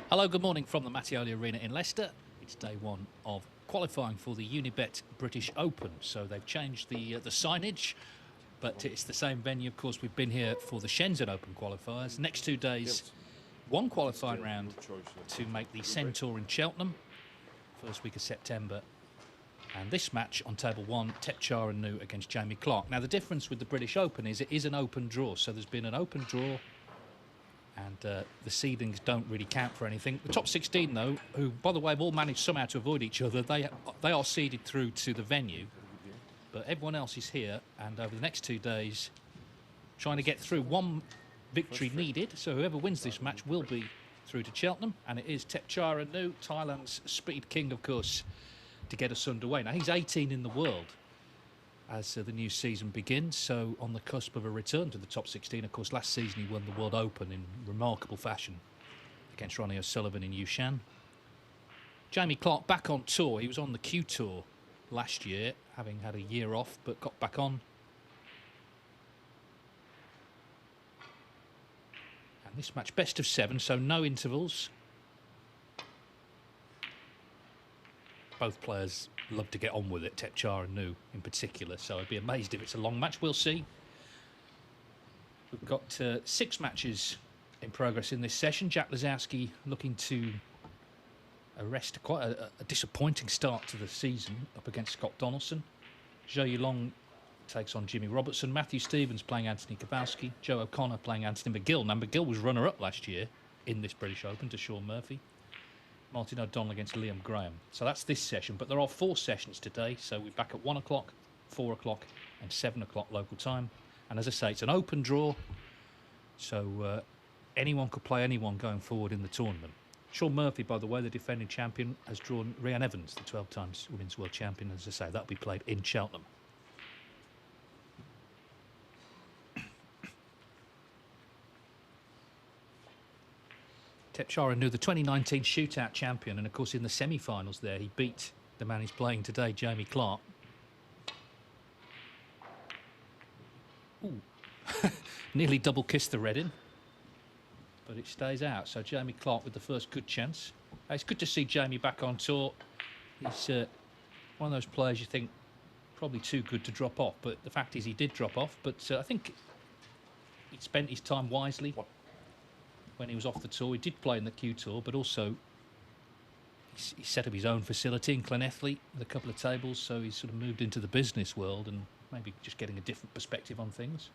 Hello, good morning from the Mattioli Arena in Leicester. It's day one of qualifying for the Unibet British Open. So they've changed the signage, but it's the same venue. Of course, we've been here for the Shenzhen Open qualifiers. Next 2 days, one qualifying round to make the Centaur in Cheltenham, first week of September. And this match on table one, Thepchaiya Un-Nooh against Jamie Clarke. Now, the difference with the British Open is it is an open draw. So there's been an open draw, and the seedings don't really count for anything. The top 16, though, who, by the way, have all managed somehow to avoid each other, they are seeded through to the venue. But everyone else is here, and over the next 2 days, trying to get through. One victory needed, so whoever wins this match will be through to Cheltenham. And it is Thepchaiya Un-Nooh, Thailand's speed king, of course, to get us underway. Now, he's 18 in the world as the new season begins, so on the cusp of a return to the top 16. Of course, last season he won the World Open in remarkable fashion against Ronnie O'Sullivan in Yushan. Jamie Clarke back on tour. He was on the Q Tour last year, having had a year off, but got back on. And this match, best of 7, so no intervals. Both players love to get on with it, Thepchaiya Un-Nooh in particular, so I'd be amazed if it's a long match. We'll see. We've got 6 matches in progress in this session. Jack Lazowski looking to arrest quite a disappointing start to the season up against Scott Donaldson. Zhou Yulong takes on Jimmy Robertson. Matthew Stevens playing Anthony Kowalski. Joe O'Connor playing Anthony McGill. Now, McGill was runner-up last year in this British Open to Sean Murphy. Martin O'Donnell against Liam Graham. So that's this session, but there are 4 sessions today. So we're back at 1 o'clock, 4 o'clock and 7 o'clock local time. And as I say, it's an open draw. So anyone could play anyone going forward in the tournament. Sean Murphy, by the way, the defending champion, has drawn Rhian Evans, the 12 times women's world champion. As I say, that'll be played in Cheltenham. Thepchaiya Un-Nooh, the 2019 shootout champion, and of course in the semi-finals there he beat the man he's playing today, Jamie Clarke. Ooh. Nearly double kissed the red in, but it stays out. So Jamie Clarke with the first good chance. It's good to see Jamie back on tour. He's one of those players you think probably too good to drop off, but the fact is he did drop off. But I think he spent his time wisely. When he was off the tour, he did play in the Q Tour, but also he set up his own facility in Llanelli with a couple of tables, so he's sort of moved into the business world and maybe just getting a different perspective on things.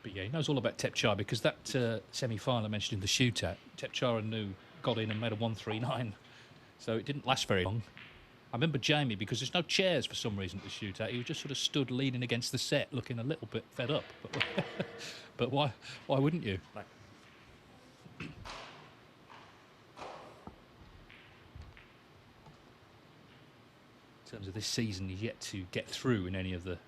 But yeah, he knows all about Thepchaiya because that semi-final I mentioned in the shootout, Thepchaiya Un-Nooh got in and made a 139. So it didn't last very long. I remember Jamie, because there's no chairs for some reason to shoot at, he was just sort of stood leaning against the set, looking a little bit fed up. But why wouldn't you? Right. In terms of this season, he's yet to get through in any of the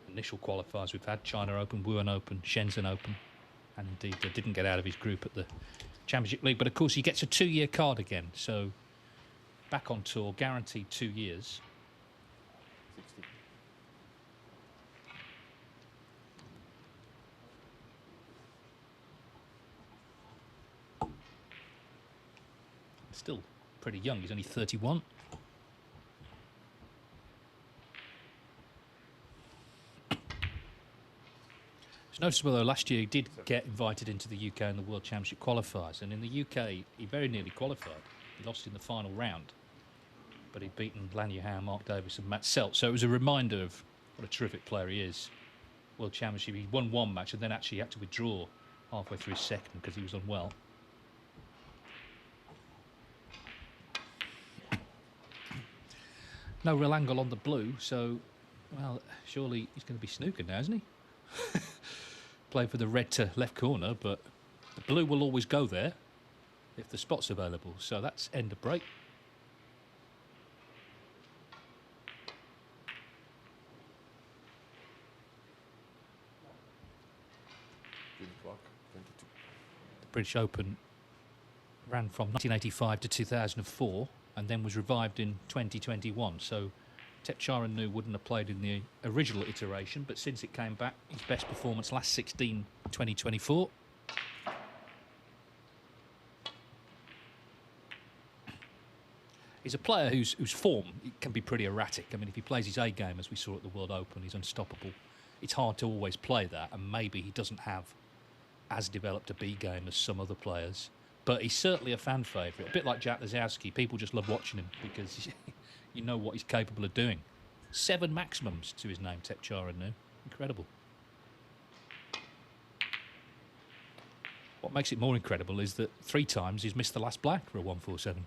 initial qualifiers we've had. China Open, Wuhan Open, Shenzhen Open, and indeed didn't get out of his group at the Championship League. But of course he gets a 2-year card again, so back on tour, guaranteed 2 years. 60. Still pretty young, he's only 31. It's noticeable though, last year he did get invited into the UK in the World Championship qualifiers, and in the UK he very nearly qualified. He lost in the final round, but he'd beaten Lan Yuhao, Mark Davis and Matt Selt. So it was a reminder of what a terrific player he is. World Championship, he won 1 match and then actually had to withdraw halfway through his second because he was unwell. No real angle on the blue, so, well, surely he's going to be snooker now, isn't he? Playing for the red to left corner, but the blue will always go there if the spot's available. So that's end of break. Clarke, 22. The British Open ran from 1985 to 2004 and then was revived in 2021. So Thepchaiya Un-Nooh wouldn't have played in the original iteration, but since it came back, his best performance last 16, 2024. He's a player whose form can be pretty erratic. I mean, if he plays his A game, as we saw at the World Open, he's unstoppable. It's hard to always play that, and maybe he doesn't have as developed a B game as some other players. But he's certainly a fan favourite. A bit like Jack Lazowski, people just love watching him because you know what he's capable of doing. 7 maximums to his name, Thepchaiya Un-Nooh. Incredible. What makes it more incredible is that 3 times he's missed the last black for a 147.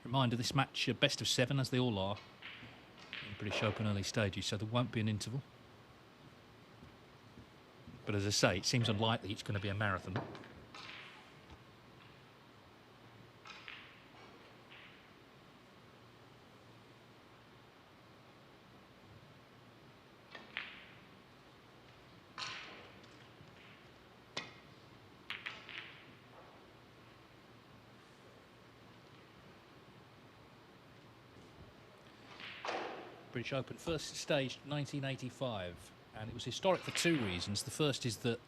Reminder, this match, best of 7, as they all are, in British Open early stages, so there won't be an interval. But as I say, it seems unlikely it's going to be a marathon. British Open first staged 1985, and it was historic for 2 reasons. The first is that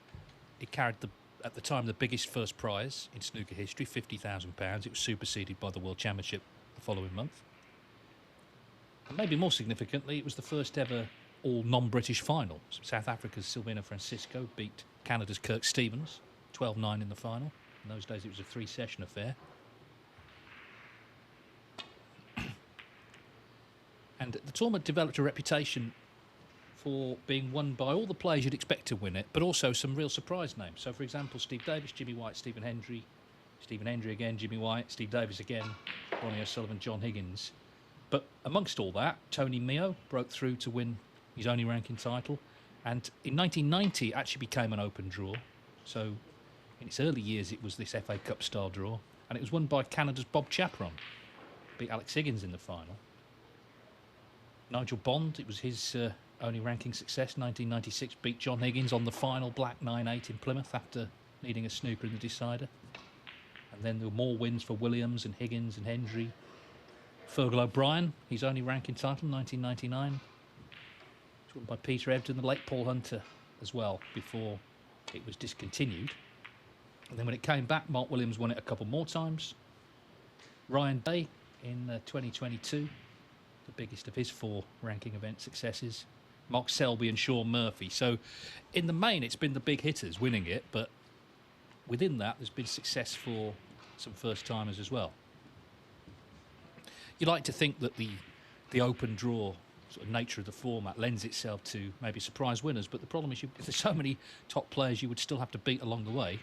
it carried, at the time, the biggest first prize in snooker history, £50,000. It was superseded by the World Championship the following month. And maybe more significantly, it was the first ever all non-British final. South Africa's Silvina Francisco beat Canada's Kirk Stevens, 12-9 in the final. In those days it was a 3-session affair. And the tournament developed a reputation for being won by all the players you'd expect to win it, but also some real surprise names. So, for example, Steve Davis, Jimmy White, Stephen Hendry again, Jimmy White, Steve Davis again, Ronnie O'Sullivan, John Higgins. But amongst all that, Tony Meo broke through to win his only ranking title. And in 1990, it actually became an open draw. So in its early years, it was this FA Cup style draw. And it was won by Canada's Bob Chaperon. Beat Alex Higgins in the final. Nigel Bond, it was his only ranking success, 1996, beat John Higgins on the final black 9-8 in Plymouth after needing a snooker in the decider. And then there were more wins for Williams and Higgins and Hendry. Fergal O'Brien, his only ranking title, 1999. It was won by Peter Ebdon, the late Paul Hunter as well, before it was discontinued. And then when it came back, Mark Williams won it a couple more times. Ryan Day in 2022. The biggest of his 4 ranking event successes. Mark Selby and Sean Murphy. So in the main, it's been the big hitters winning it, but within that, there's been success for some first-timers as well. You'd like to think that the open draw sort of nature of the format lends itself to maybe surprise winners, but the problem is if there's so many top players you would still have to beat along the way.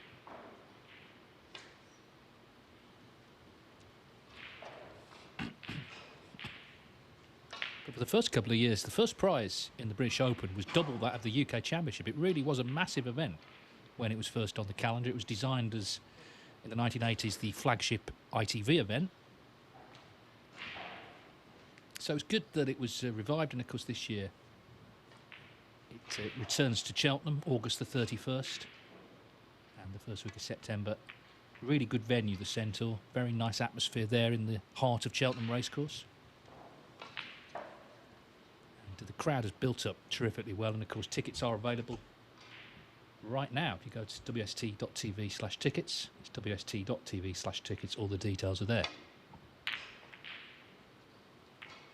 But for the first couple of years, the first prize in the British Open was double that of the UK Championship. It really was a massive event when it was first on the calendar. It was designed as, in the 1980s, the flagship ITV event. So it's good that it was revived, and of course this year it returns to Cheltenham, August the 31st, and the first week of September. Really good venue, the Centaur. Very nice atmosphere there in the heart of Cheltenham Racecourse. The crowd has built up terrifically well, and of course tickets are available right now. If you go to wst.tv/tickets, it's wst.tv/tickets, all the details are there.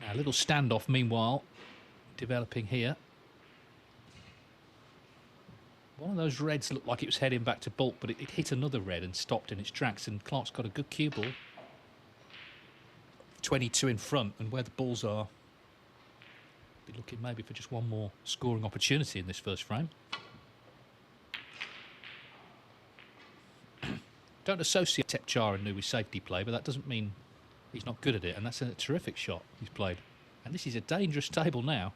Now a little standoff meanwhile developing here. One of those reds looked like it was heading back to bulk, but it hit another red and stopped in its tracks, and Clarke's got a good cue ball. 22 in front, and where the balls are, looking maybe for just one more scoring opportunity in this first frame. Don't associate Thepchaiya Un-Nooh with safety play, but that doesn't mean he's not good at it, and that's a terrific shot he's played. And this is a dangerous table now.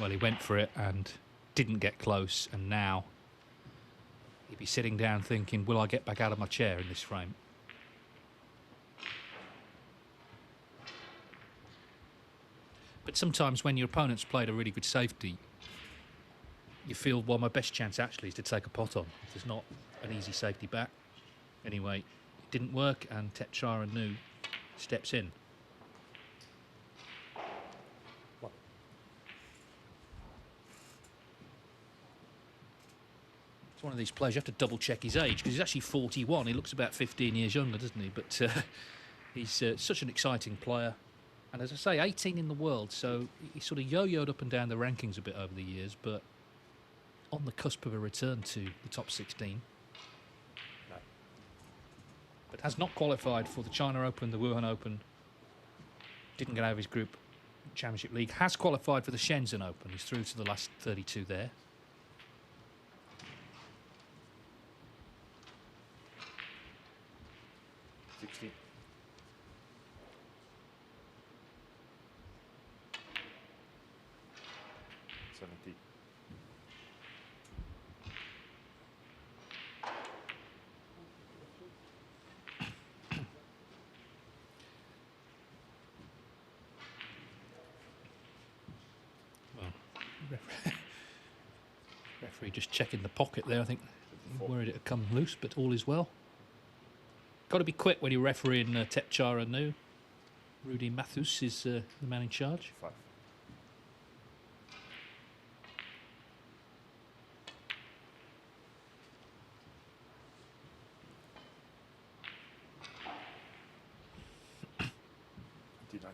Well, he went for it and didn't get close, and now he'd be sitting down thinking, will I get back out of my chair in this frame? But sometimes when your opponent's played a really good safety, you feel, well, my best chance actually is to take a pot on. There's not an easy safety back. Anyway, it didn't work, and Thepchaiya Un-Nooh steps in. It's one of these players, you have to double check his age, because he's actually 41. He looks about 15 years younger, doesn't he? But he's such an exciting player. And as I say, 18 in the world, so he sort of yo-yoed up and down the rankings a bit over the years, but on the cusp of a return to the top 16. No. But has not qualified for the China Open, the Wuhan Open. Didn't get out of his group Championship League. Has qualified for the Shenzhen Open. He's through to the last 32 there. Referee just checking the pocket there. I think worried it had come loose, but all is well. Got to be quick when you're refereeing Thepchaiya Un-Nooh. Rudy Mathus is the man in charge. 5. D9.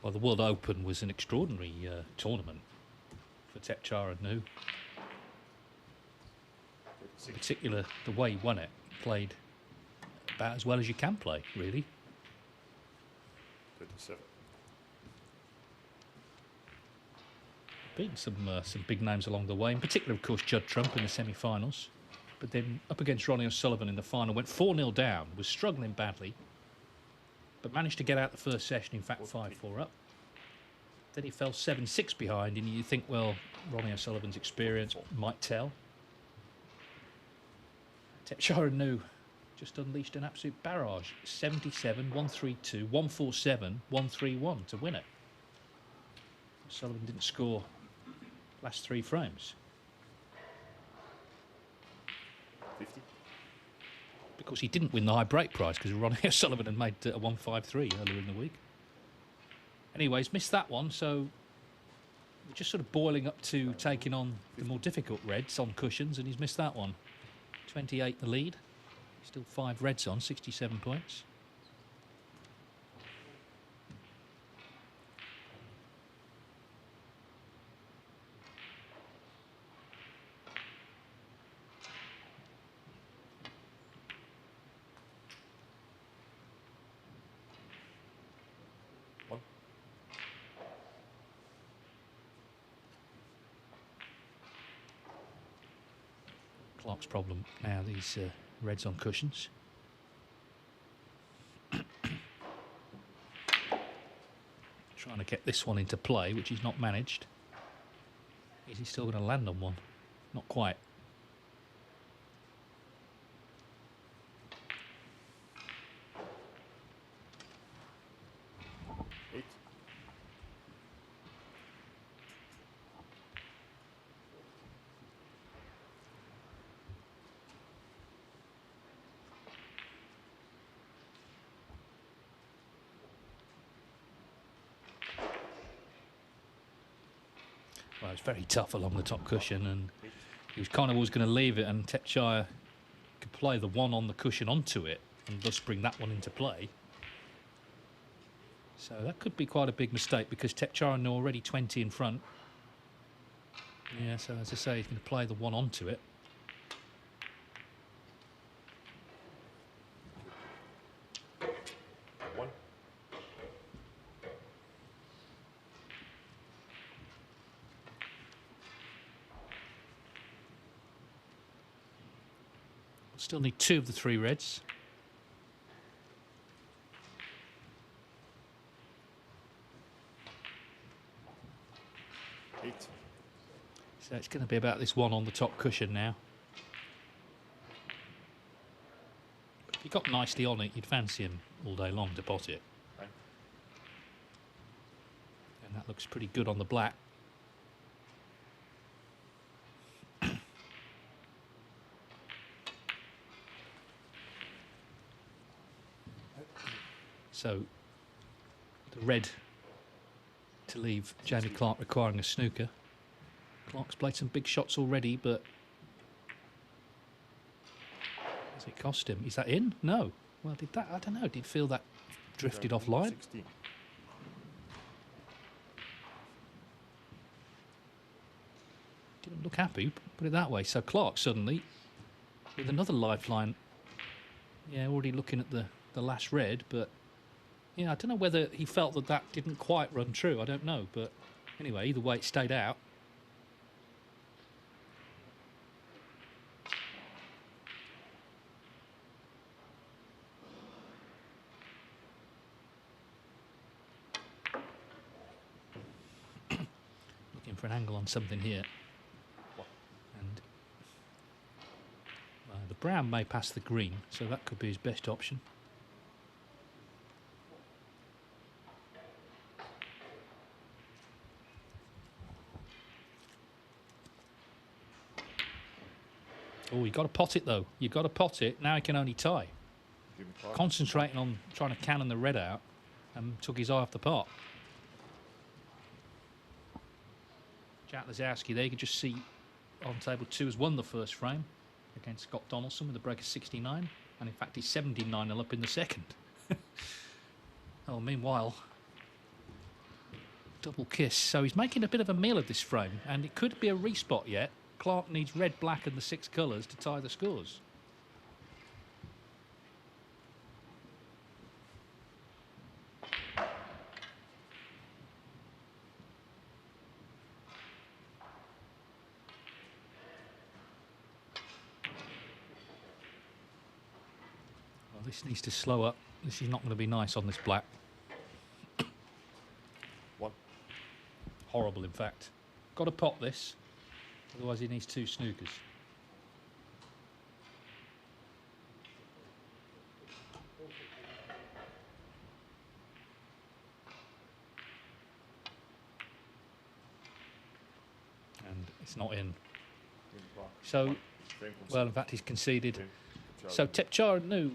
Well, the World Open was an extraordinary tournament for Thepchaiya Un-Nooh. In particular, the way he won it, played about as well as you can play, really. 37. Beaten some big names along the way, in particular, of course, Judd Trump in the semi-finals. But then up against Ronnie O'Sullivan in the final, went 4-0 down, was struggling badly, but managed to get out the first session, in fact, 5-4 up. Then he fell 7-6 behind, and you think, well, Ronnie O'Sullivan's experience might tell. Thepchaiya Un-Nooh just unleashed an absolute barrage. 77, 132, 147, 131 to win it. O'Sullivan didn't score last 3 frames. 50. Because he didn't win the high break prize, because Ronnie O'Sullivan had made a 153 earlier in the week. Anyways, missed that one, so we're just sort of boiling up to taking on the more difficult reds on cushions, and he's missed that one. 28 the lead. Still 5 reds on, 67 points. Clarke's problem now, these reds on cushions. Trying to get this one into play, which he's not managed. Is he still going to land on one? Not quite. it's very tough along the top cushion, and he was kind of always going to leave it, and Thepchaiya could play the one on the cushion onto it and thus bring that one into play. So that could be quite a big mistake, because Thepchaiya Un-Nooh already 20 in front. Yeah, so as I say, he's going to play the one onto it. One. Still need 2 of the 3 reds. Eight. So it's going to be about this one on the top cushion now. But if you got nicely on it, you'd fancy him all day long to pot it. Nine. And that looks pretty good on the black. So the red to leave Jamie Clarke requiring a snooker. Clarke's played some big shots already, but has it cost him? Is that in? No. Well, did that? I don't know. Did you feel that drifted offline? 16. Didn't look happy, put it that way. So Clarke suddenly with another lifeline. Yeah, already looking at the last red, but yeah, I don't know whether he felt that that didn't quite run true. I don't know, but anyway, either way, it stayed out. Looking for an angle on something here. And the brown may pass the green, so that could be his best option. Oh, you got to pot it though. You got to pot it. Now he can only tie. Give me five. Concentrating on trying to cannon the red out, and took his eye off the pot. Jack Lazowski there, you can just see on table 2 has won the first frame against Scott Donaldson with a break of 69, and in fact he's 79-0 up in the second. Oh, meanwhile, double kiss. So he's making a bit of a meal of this frame, and it could be a respot yet. Clarke needs red, black and the 6 colours to tie the scores. Well, this needs to slow up. This is not going to be nice on this black. One. Horrible, in fact. Got to pot this. Otherwise he needs 2 snookers. And it's not in. Give me five. So, Same concept. well, in fact he's conceded. Same. So Thepchaiya Un-Nooh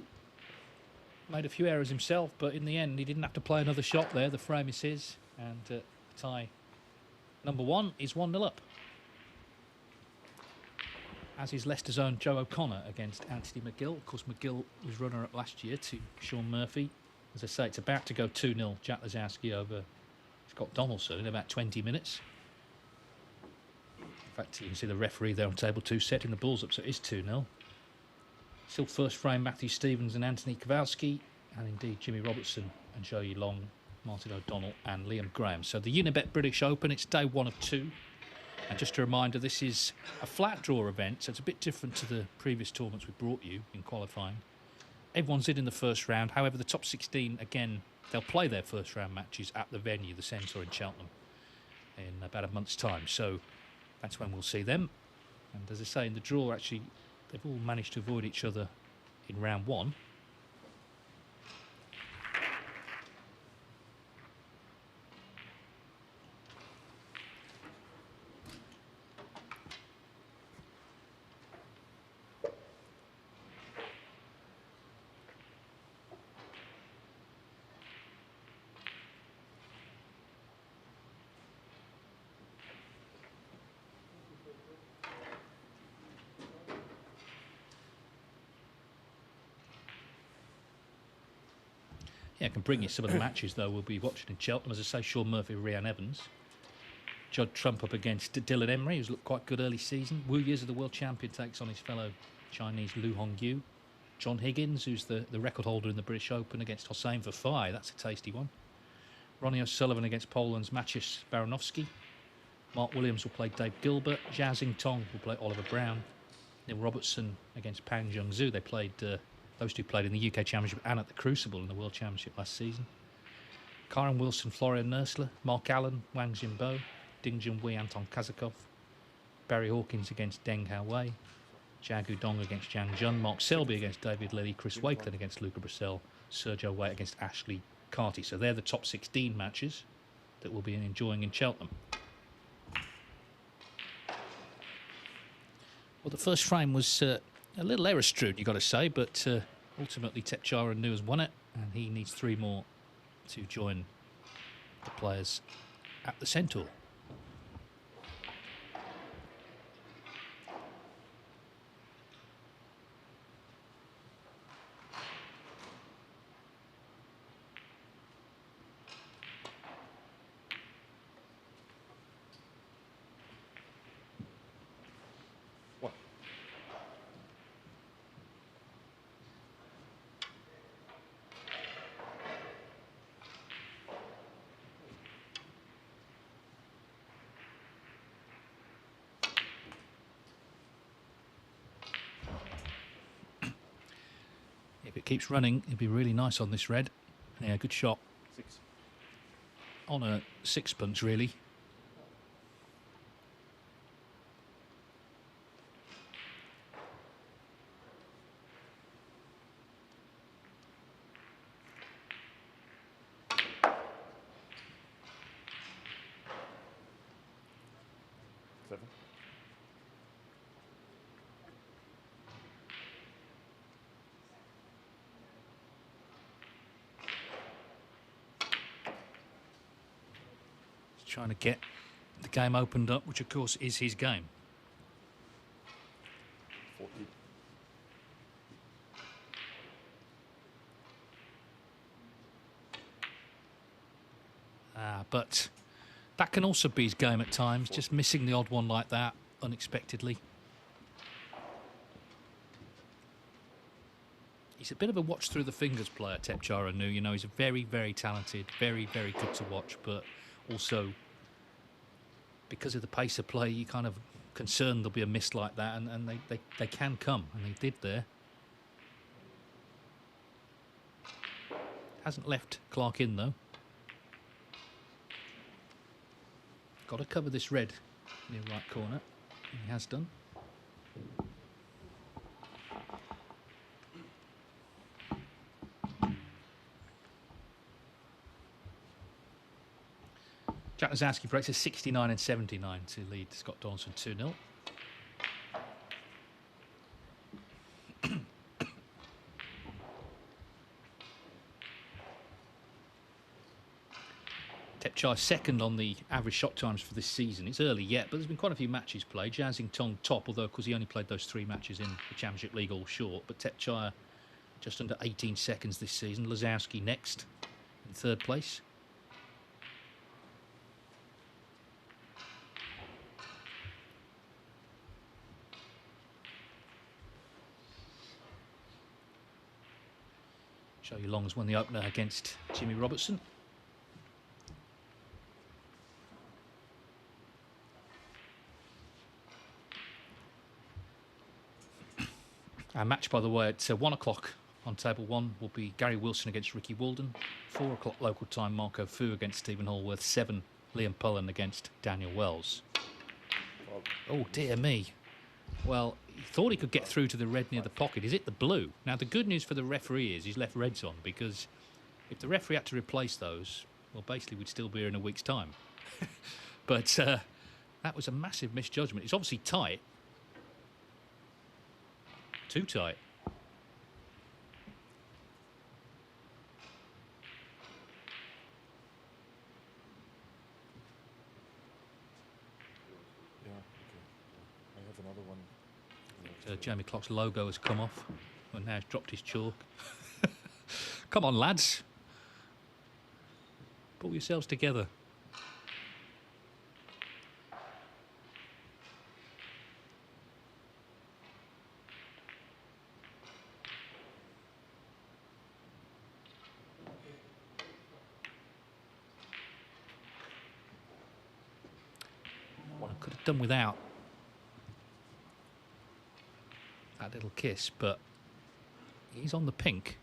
made a few errors himself, but in the end he didn't have to play another shot there. The frame is his, and tie number 1 is 1-0 up. As is Leicester's own Joe O'Connor against Anthony McGill. Of course, McGill was runner-up last year to Sean Murphy. As I say, it's about to go 2-0, Jack Lazowski over Scott Donaldson in about 20 minutes. In fact, you can see the referee there on table 2 setting the balls up, so it is 2-0. Still first frame, Matthew Stevens and Anthony Kowalski, and indeed Jimmy Robertson and Joey Long, Martin O'Donnell and Liam Graham. So the Unibet British Open, it's day 1 of 2. And just a reminder, this is a flat draw event, so it's a bit different to the previous tournaments we brought you in qualifying. Everyone's in the first round. However, the top 16, again, they'll play their first round matches at the venue, the Centaur in Cheltenham, in about a month's time. So that's when we'll see them. And as I say, in the draw, actually, they've all managed to avoid each other in round 1. Yeah, I can bring you some of the matches, though, we'll be watching in Cheltenham. As I say, Sean Murphy, Rhian Evans. Judd Trump up against Dylan Emery, who's looked quite good early season. Wu Yiz, the world champion, takes on his fellow Chinese Lu Hongyu. John Higgins, who's the record holder in the British Open, against Hossein Verfai. That's a tasty one. Ronnie O'Sullivan against Poland's Maciej Baranowski. Mark Williams will play Dave Gilbert. Zhao Xingtong will play Oliver Brown. Neil Robertson against Pang Jung-Zhu. They played, those two played in the UK Championship and at the Crucible in the World Championship last season. Kyron Wilson, Florian Nursler. Mark Allen, Wang Jingbo. Ding Junhui, Anton Kazakov. Barry Hawkins against Deng Haowei. Jia Gudong against Zhang Jun. Mark Selby against David Lilly. Chris Wakelin against Luca Brissell. Sergio Wait against Ashley Carty. So they're the top 16 matches that we'll be enjoying in Cheltenham. Well, the first frame was a little error-strewn, you've got to say, but ultimately Thepchaiya Un-Nooh has won it, and he needs 3 more to join the players at the Centaur. If it keeps running, it'd be really nice on this red. Yeah, good shot. 6. On a sixpence, really. Trying to get the game opened up, which of course is his game. 40. But that can also be his game at times, just missing the odd one like that unexpectedly. He's a bit of a watch through the fingers player, Thepchaiya Un-Nooh. You know, he's a very, very talented, very, very good to watch, but also because of the pace of play, you're kind of concerned there'll be a miss like that, and they can come, and they did there. Hasn't left Clarke in, though. Got to cover this red near right corner. He has done. Jack Lazowski breaks a 69 and 79 to lead Scott Donaldson 2-0. Thepchaiya second on the average shot times for this season. It's early yet, but there's been quite a few matches played. Zhao Xingtong top, although of course he only played those 3 matches in the Championship League all short. But Thepchaiya just under 18 seconds this season. Lazowski next in 3rd place. Show you Long's won the opener against Jimmy Robertson. Our match, by the way, at 1 o'clock on table 1 will be Gary Wilson against Ricky Walden. 4 o'clock local time, Marco Fu against Stephen Hallworth. 7, Liam Pullen against Daniel Wells. Oh, dear me. Well, he thought he could get through to the red near the pocket. He's hit the blue. Now, the good news for the referee is he's left reds on, because if the referee had to replace those, well, basically we'd still be here in a week's time. But that was a massive misjudgment. It's obviously tight. Too tight. Yeah, okay. I have another one. Jamie Clarke's logo has come off, and now he's dropped his chalk. Come on, lads. Pull yourselves together. I could have done without that little kiss, but he's on the pink.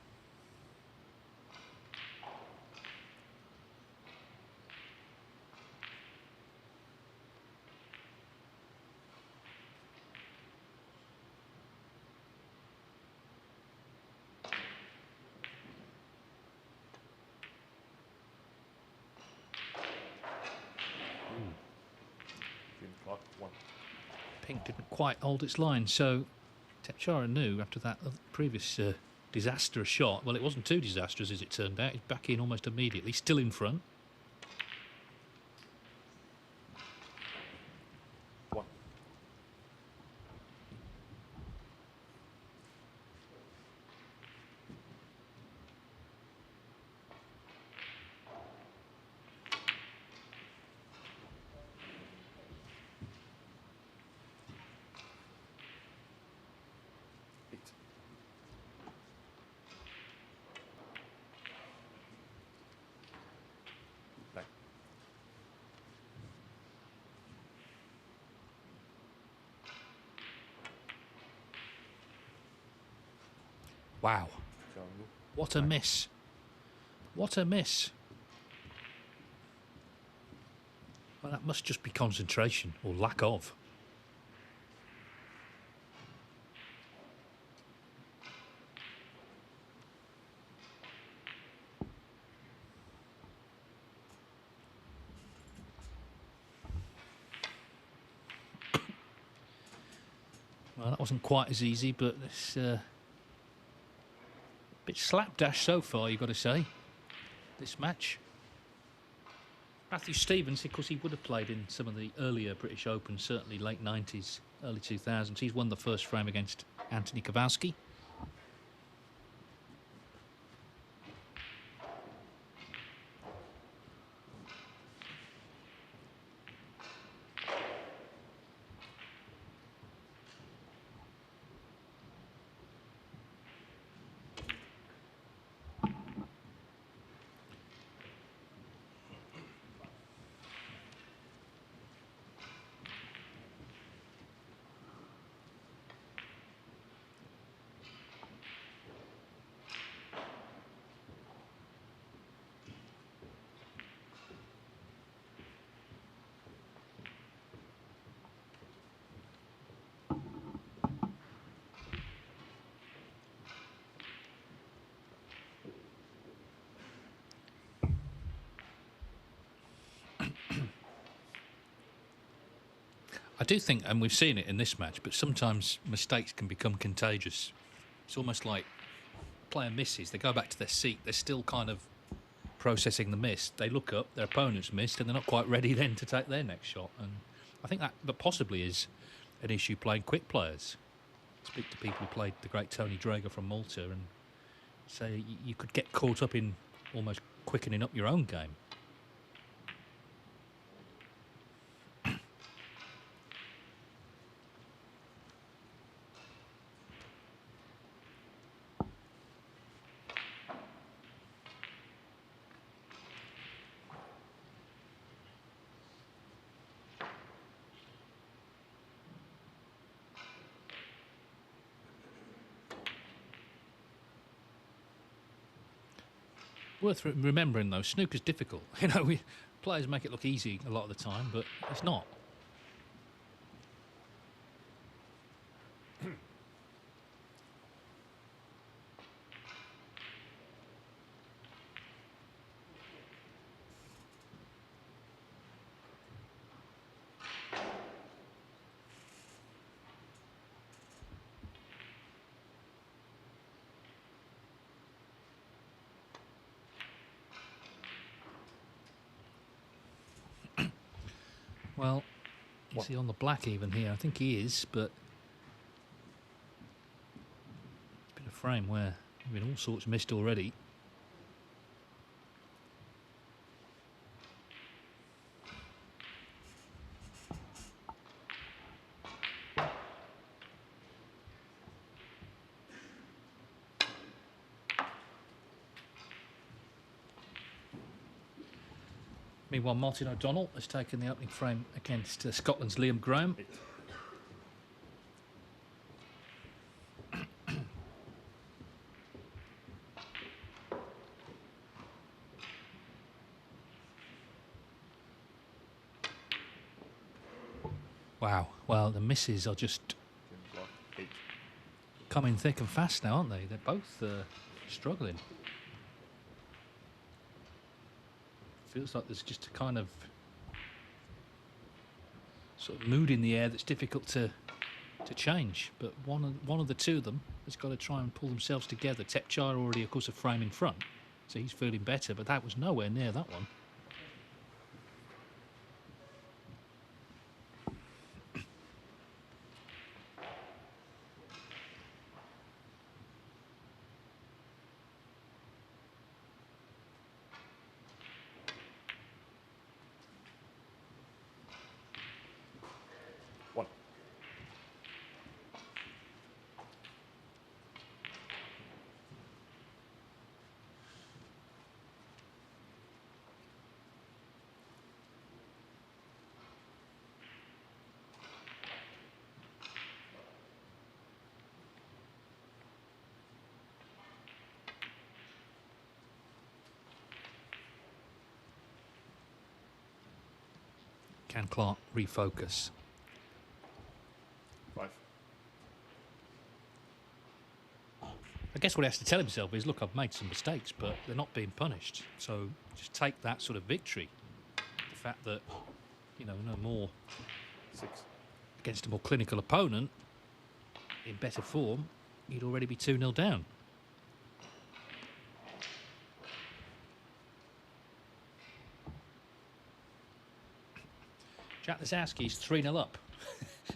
Clarke, 1. Pink didn't quite hold its line, so Thepchaiya Un-Nooh, after that previous disastrous shot, well, it wasn't too disastrous as it turned out. He's back in almost immediately, still in front. 1. Black. Wow. Thepchaiya Un-Nooh. What a miss. What a miss. Well, that must just be concentration or lack of. Well, that wasn't quite as easy, but it's a bit slapdash so far, you've got to say, this match. Matthew Stevens, of course, he would have played in some of the earlier British Opens, certainly late 90s, early 2000s. He's won the first frame against Anthony Kowalski. I do think, and we've seen it in this match, but sometimes mistakes can become contagious. It's almost like player misses, they go back to their seat, they're still kind of processing the miss. They look up, their opponent's missed, and they're not quite ready then to take their next shot. And I think that possibly is an issue playing quick players. Speak to people who played the great Tony Drager from Malta and say you could get caught up in almost quickening up your own game. Worth remembering, though, snooker's difficult. You know, players make it look easy a lot of the time, but it's not. Well, is he on the black even here? I think he is, but it's been a frame where there's been all sorts missed already. Meanwhile, Martin O'Donnell has taken the opening frame against Scotland's Liam Graham. 8. Wow. Well, the misses are just Jim Clarke, 8. coming thick and fast now, aren't they? They're both struggling. Feels like there's just a kind of sort of mood in the air that's difficult to change. But one of the two of them has got to try and pull themselves together. Thepchaiya already, of course, a frame in front, so he's feeling better. But that was nowhere near that one. One. Can Clarke refocus? 5. I guess what he has to tell himself is, look, I've made some mistakes, but they're not being punished. So just take that sort of victory. The fact that, you know, no more 6. against a more clinical opponent in better form, he'd already be 2-0 down. Jack Lisowski's 3-0 up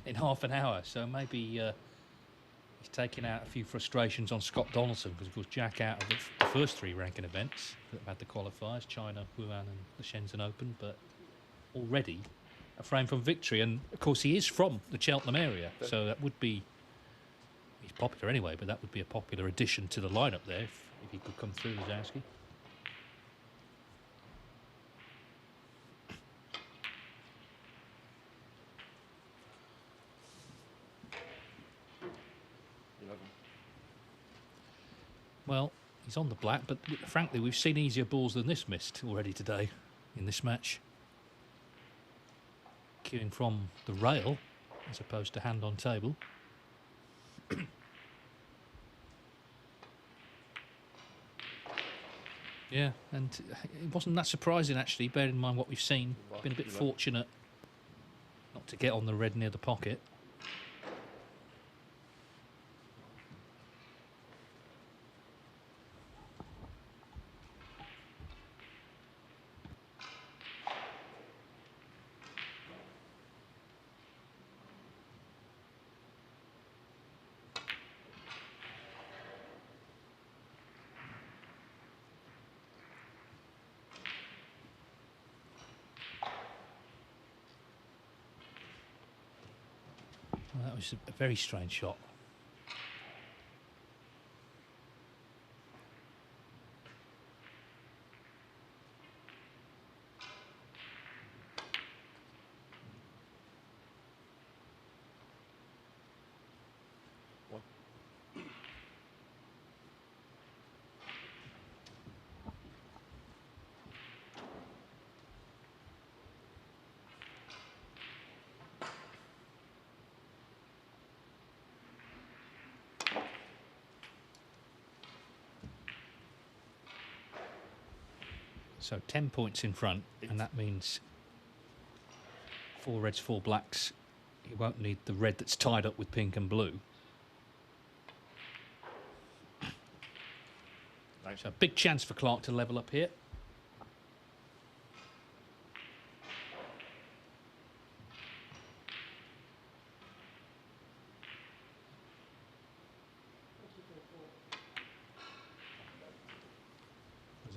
in half an hour, so maybe he's taking out a few frustrations on Scott Donaldson, because of course Jack out of the first 3 ranking events that have had the qualifiers, China, Wuhan and the Shenzhen Open, but already a frame from victory. And of course he is from the Cheltenham area, so that would be, he's popular anyway, but that would be a popular addition to the lineup there if he could come through, Lisowski. 11. Well, he's on the black, but frankly, we've seen easier balls than this missed already today in this match. Queuing from the rail as opposed to hand on table. Yeah, and it wasn't that surprising actually, bearing in mind what we've seen. Been a bit fortunate not to get on the red near the pocket. Well, that was a very strange shot. One. So 10 points in front, and that means 4 reds, 4 blacks. He won't need the red that's tied up with pink and blue. Nice. So a big chance for Clarke to level up here.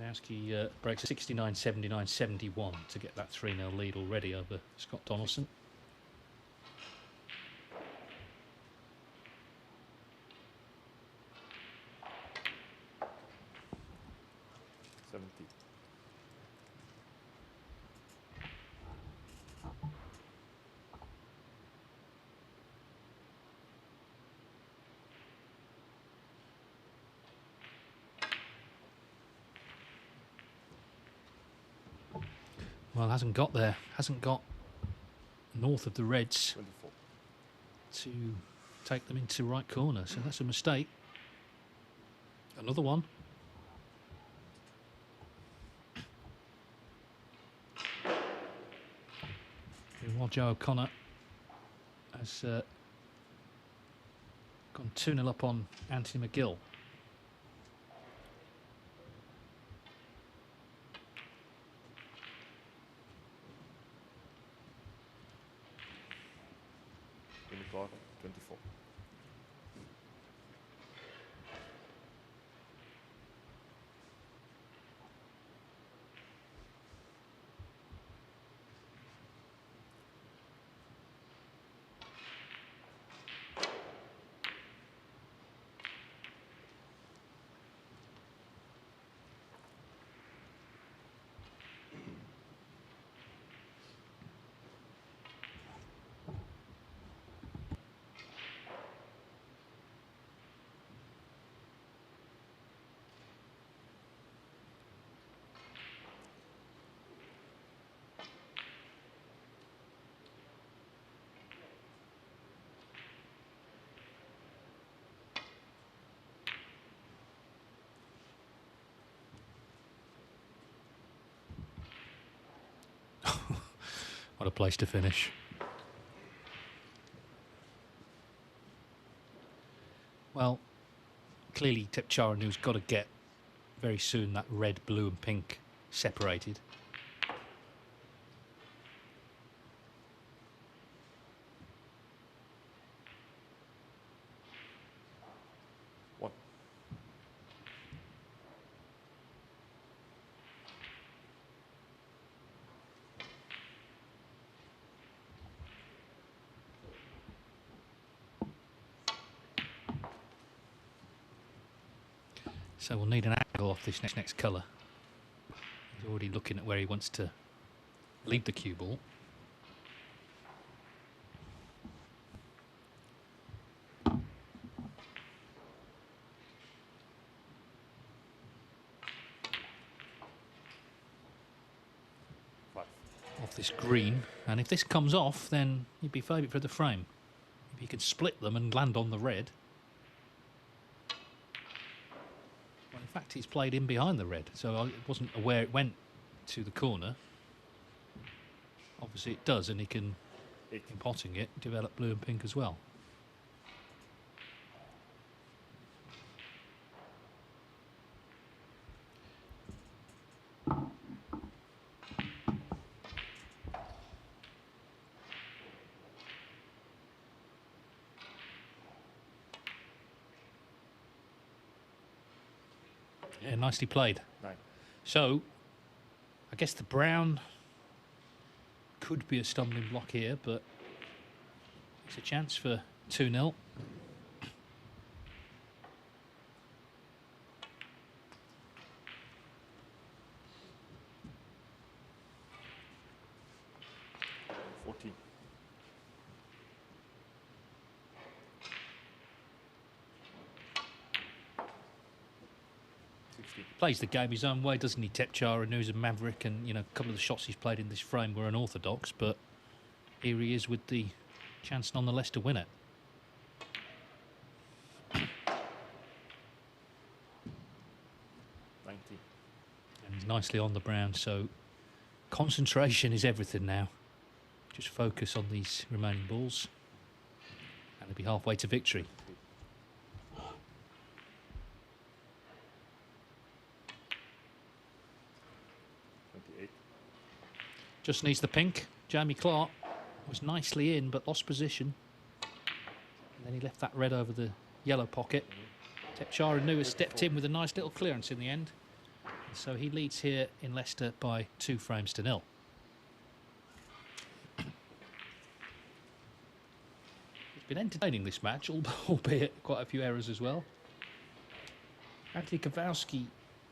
Lisowski breaks 69, 79, 71 to get that 3-0 lead already over Scott Donaldson. 70. Well, hasn't got there. Hasn't got north of the reds 24. to take them into right corner. So that's a mistake. Another one. While Joe O'Connor has gone 2-0 up on Anthony McGill. Clarke, 24. What a place to finish. Well, clearly Thepchaiya Un-Nooh's got to get very soon that red, blue and pink separated. One. So we'll need an angle off this next colour. He's already looking at where he wants to lead the cue ball. Five. Off this green, and if this comes off, then he'd be favourite for the frame. If he could split them and land on the red. Well, in fact, he's played in behind the red, so I wasn't aware it went to the corner. Obviously it does, and he can, in potting it, develop blue and pink as well. Yeah, nicely played. 9. So, I guess the brown could be a stumbling block here, but it's a chance for 2-0. Plays the game his own way, doesn't he? Thepchaiya Un-Nooh's a maverick, and you know, a couple of the shots he's played in this frame were unorthodox, but here he is with the chance nonetheless to win it. 90. And he's nicely on the brown, so concentration is everything now. Just focus on these remaining balls, and he'll be halfway to victory. Just needs the pink. Jamie Clarke was nicely in, but lost position. And then he left that red over the yellow pocket. Thepchaiya Un-Nooh has stepped in with a nice little clearance in the end. And so he leads here in Leicester by 2 frames to 0. It's been entertaining, this match, albeit quite a few errors as well. Anthony Kowalski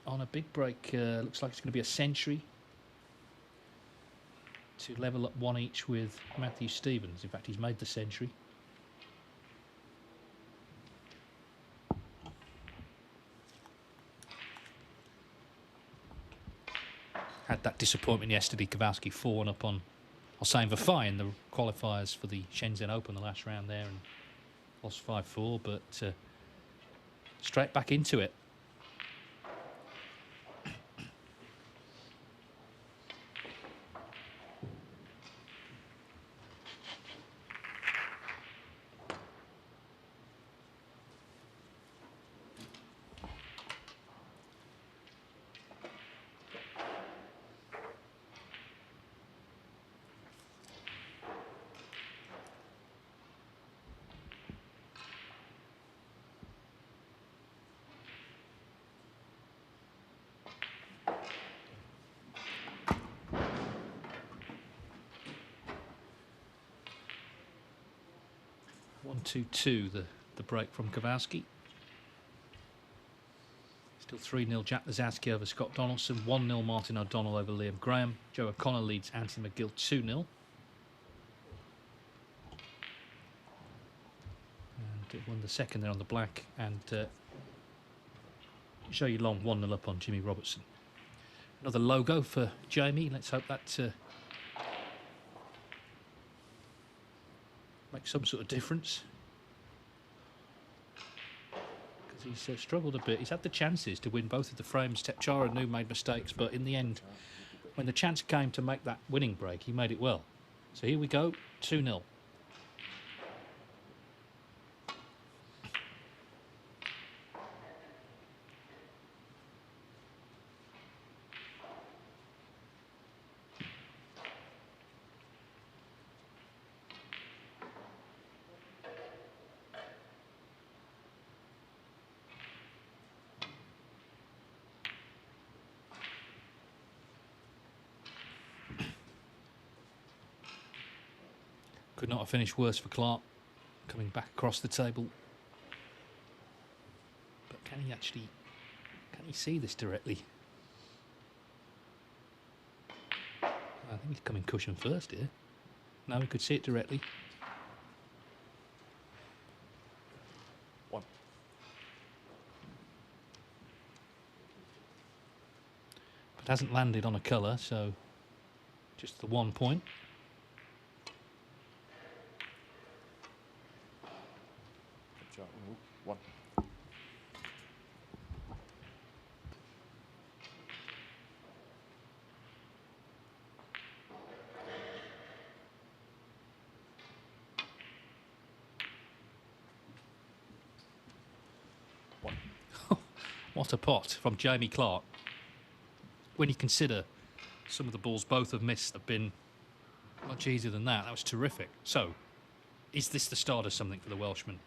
on a big break. Looks like it's going to be a century to level up 1 each with Matthew Stevens. In fact, he's made the century. had that disappointment yesterday. Kowalski 4-1 up on Hossein Vafai in the qualifiers for the Shenzhen Open the last round there, and lost 5-4, but straight back into it. One, 2-2, the break from Kowalski. Still 3-0 Jack Lazowski over Scott Donaldson, 1-0 Martin O'Donnell over Liam Graham. Joe O'Connor leads Anthony McGill 2-0. And it won the second there on the black, and Zhou Yilong 1-0 up on Jimmy Robertson. Another logo for Jamie. Let's hope that makes some sort of difference, because he's struggled a bit. He's had the chances to win both of the frames. Thepchaiya Un-Nooh made mistakes, but in the end, when the chance came to make that winning break, he made it well. So here we go, 2-0. Could not have finished worse for Clarke, coming back across the table. But can he see this directly? I think he's coming cushion first here. No, he could see it directly. One. But hasn't landed on a colour, so just the 1 point. Thepchaiya Un-Nooh, 1. What a pot from Jamie Clarke. When you consider some of the balls both have missed have been much easier than that. That was terrific. So, is this the start of something for the Welshman?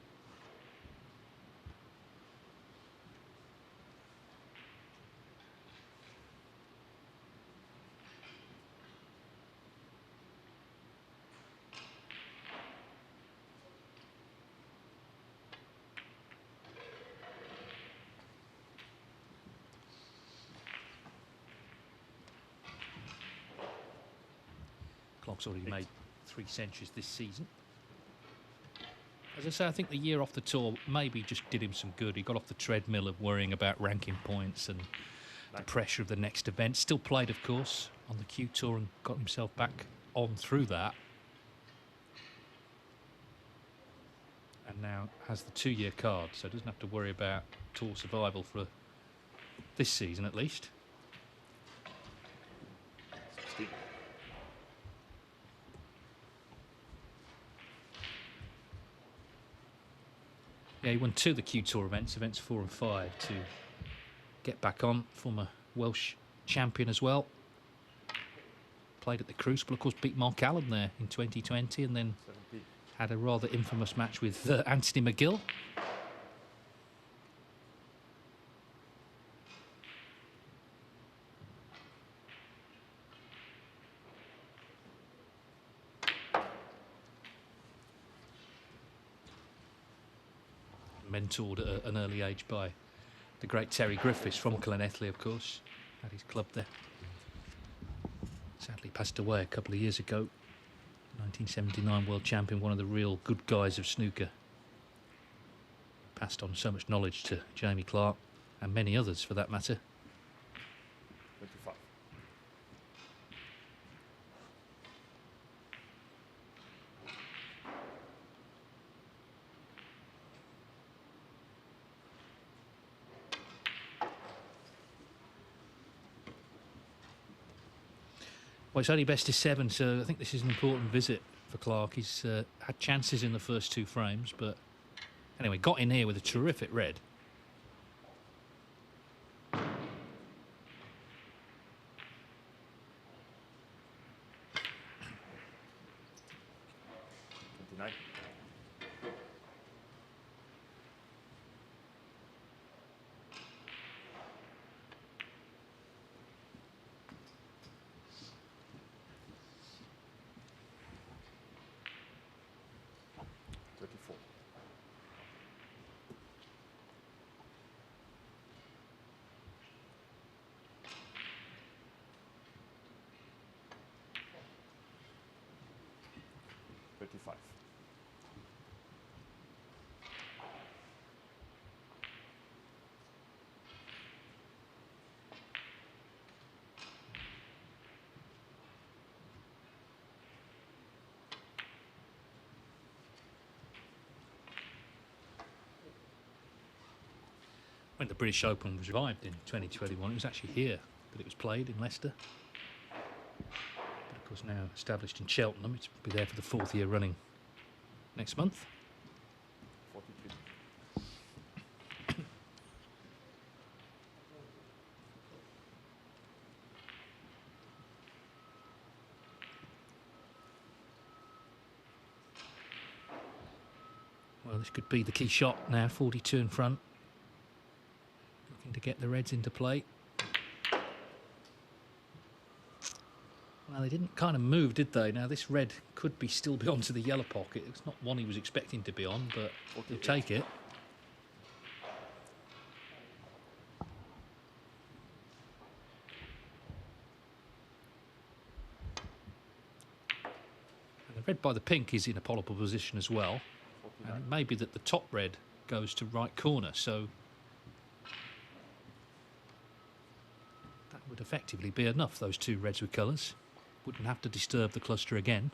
Clarke's already made 3 centuries this season. As I say, I think the year off the tour maybe just did him some good. He got off the treadmill of worrying about ranking points and the pressure of the next event. Still played, of course, on the Q Tour and got himself back on through that. And now has the 2-year card, so doesn't have to worry about tour survival for this season at least. 16. Yeah, he won 2 of the Q Tour events 4 and 5, to get back on. Former Welsh champion as well. Played at the Crucible, of course, beat Mark Allen there in 2020, and then 17. had a rather infamous match with Anthony McGill. Mentored at an early age by the great Terry Griffiths from Llanelli, of course. Had his club there. Sadly passed away a couple of years ago. 1979 world champion, one of the real good guys of snooker. Passed on so much knowledge to Jamie Clarke and many others for that matter. 25. Well, it's only best of 7, so I think this is an important visit for Clarke. He's had chances in the first 2 frames, but anyway, got in here with a terrific red. Nine. 34. 35. When the British Open was revived in 2021, it was actually here that it was played, in Leicester. But of course now established in Cheltenham. It's be there for the 4th year running next month. 42. Well, this could be the key shot now, 42 in front. Looking to get the reds into play. Well, they didn't kind of move, did they? Now, this red could be still be onto the yellow pocket. It's not one he was expecting to be on, but he'll take it. And the red by the pink is in a polyple position as well. 49. And it may be that the top red goes to right corner, so that would effectively be enough, those 2 reds with colours. Wouldn't have to disturb the cluster again.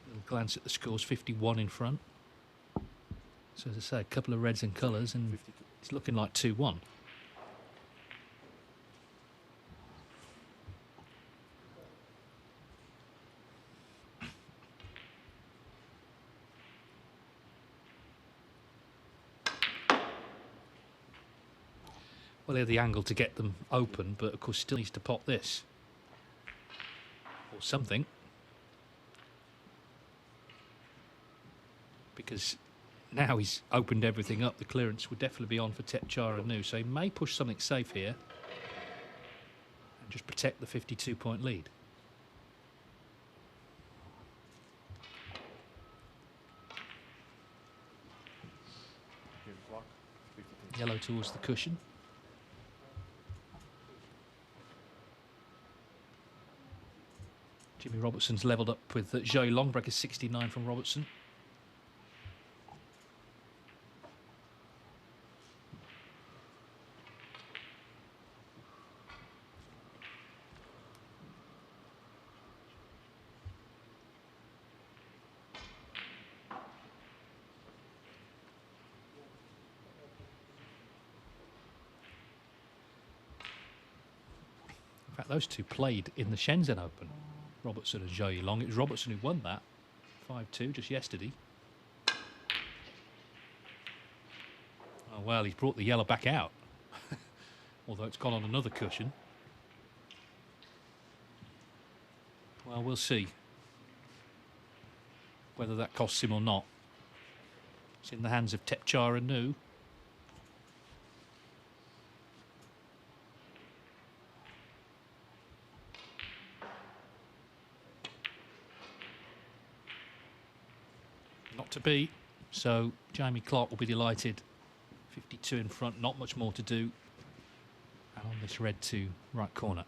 Little glance at the scores, 51 in front. So as I say, a couple of reds and colours, and 52. it's looking like 2-1. Well, they have the angle to get them open, but of course still needs to pop this. Or something. Because now he's opened everything up, the clearance would definitely be on for Thepchaiya Un-Nooh, so he may push something safe here and just protect the 52-point lead. Game clock. 52. Yellow towards the cushion. Jimmy Robertson's levelled up with Joey Longbreaker, 69 from Robertson. In fact, those two played in the Shenzhen Open, Robertson and Joey Long. It was Robertson who won that 5-2 just yesterday. Oh, well, he's brought the yellow back out, although it's gone on another cushion. Well, we'll see whether that costs him or not. It's in the hands of Thepchaiya Un-Nooh. Not to be, so Jamie Clarke will be delighted. 52 in front, not much more to do. And on this red to right corner.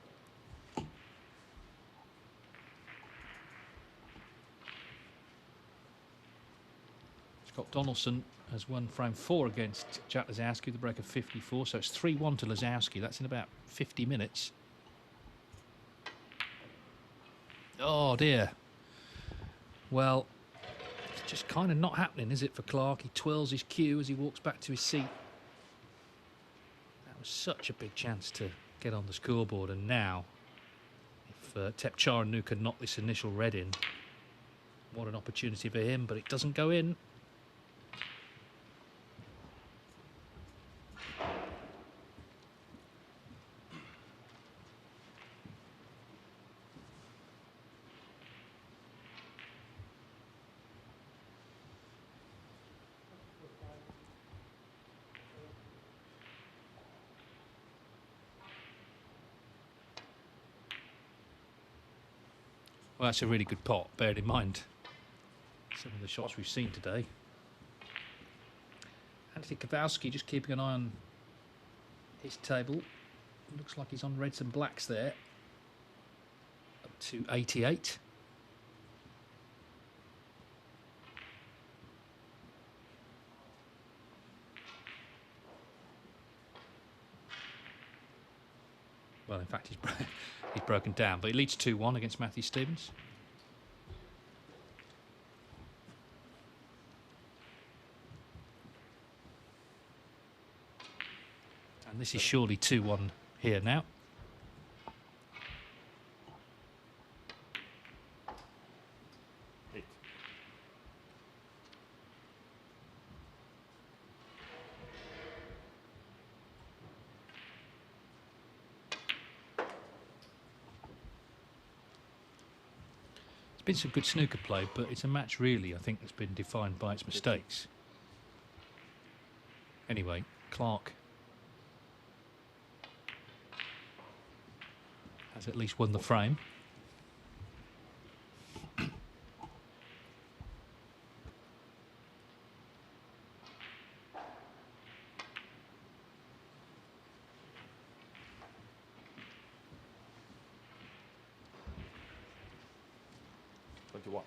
Scott Donaldson has won frame 4 against Jack Lisowski, the break of 54, so it's 3-1 to Lisowski. That's in about 50 minutes. Oh dear. Well, just kind of not happening, is it, for Clarke? He twirls his cue as he walks back to his seat. That was such a big chance to get on the scoreboard, and now, if Thepchaiya Un-Nooh can knock this initial red in, what an opportunity for him, but it doesn't go in. Well, that's a really good pot, bearing in mind some of the shots we've seen today. Anthony Kowalski just keeping an eye on his table. Looks like he's on reds and blacks there. Up to 88. Well, in fact, he's broken down, but he leads 2-1 against Matthew Stevens. And this is surely 2-1 here now. Been some good snooker play, but it's a match really, I think, that's been defined by its mistakes. Anyway, Clarke has at least won the frame. What?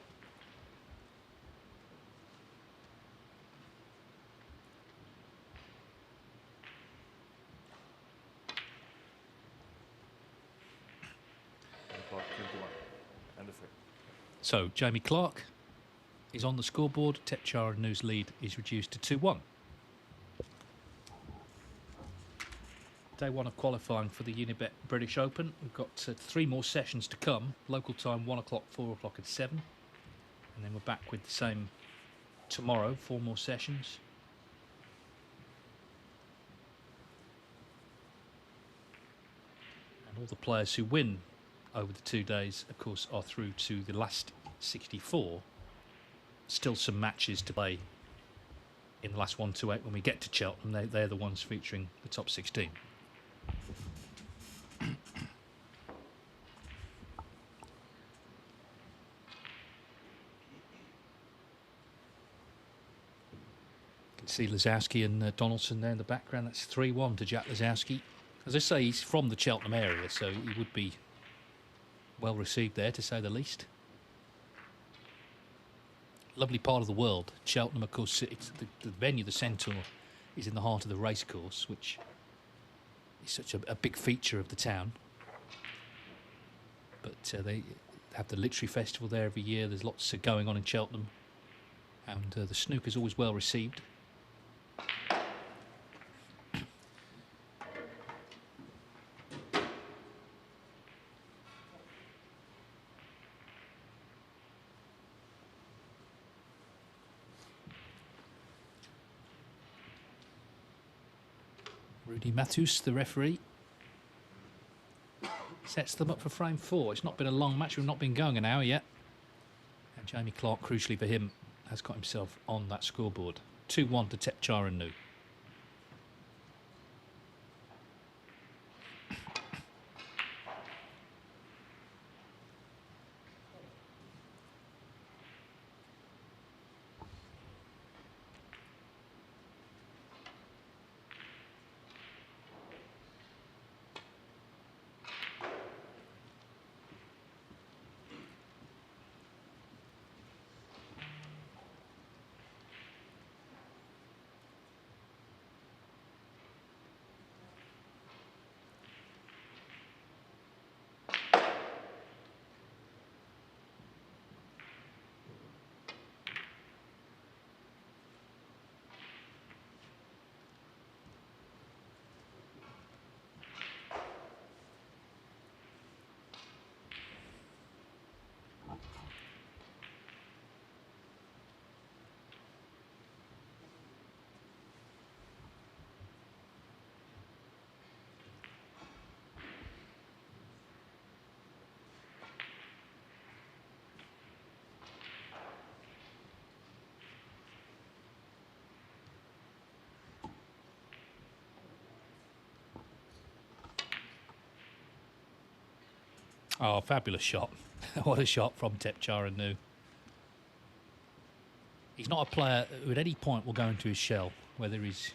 Clarke 21 and the frame. So Jamie Clarke is on the scoreboard. Thepchaiya Un-Nooh's lead is reduced to 2-1. Day one of qualifying for the Unibet British Open. We've got 3 more sessions to come. Local time 1 o'clock, 4 o'clock and 7. And then we're back with the same tomorrow, 4 more sessions. And all the players who win over the 2 days, of course, are through to the last 64. Still some matches to play in the last 1 to 8 when we get to Cheltenham. They're the ones featuring the top 16. See Lazowski and Donaldson there in the background. That's 3-1 to Jack Lazowski. As I say, he's from the Cheltenham area, so he would be well received there, to say the least. Lovely part of the world. Cheltenham, of course, it's the venue, the Centaur, is in the heart of the racecourse, which is such a big feature of the town. But they have the Literary Festival there every year. There's lots going on in Cheltenham, and the snooker's always well received. Rudy Matthews, the referee, sets them up for frame 4. It's not been a long match. We've not been going an hour yet. And Jamie Clarke, crucially for him, has got himself on that scoreboard. 2-1 to Thepchaiya Un-Nooh. Oh, fabulous shot. What a shot from Thepchaiya Un-Nooh. He's not a player who at any point will go into his shell, whether he's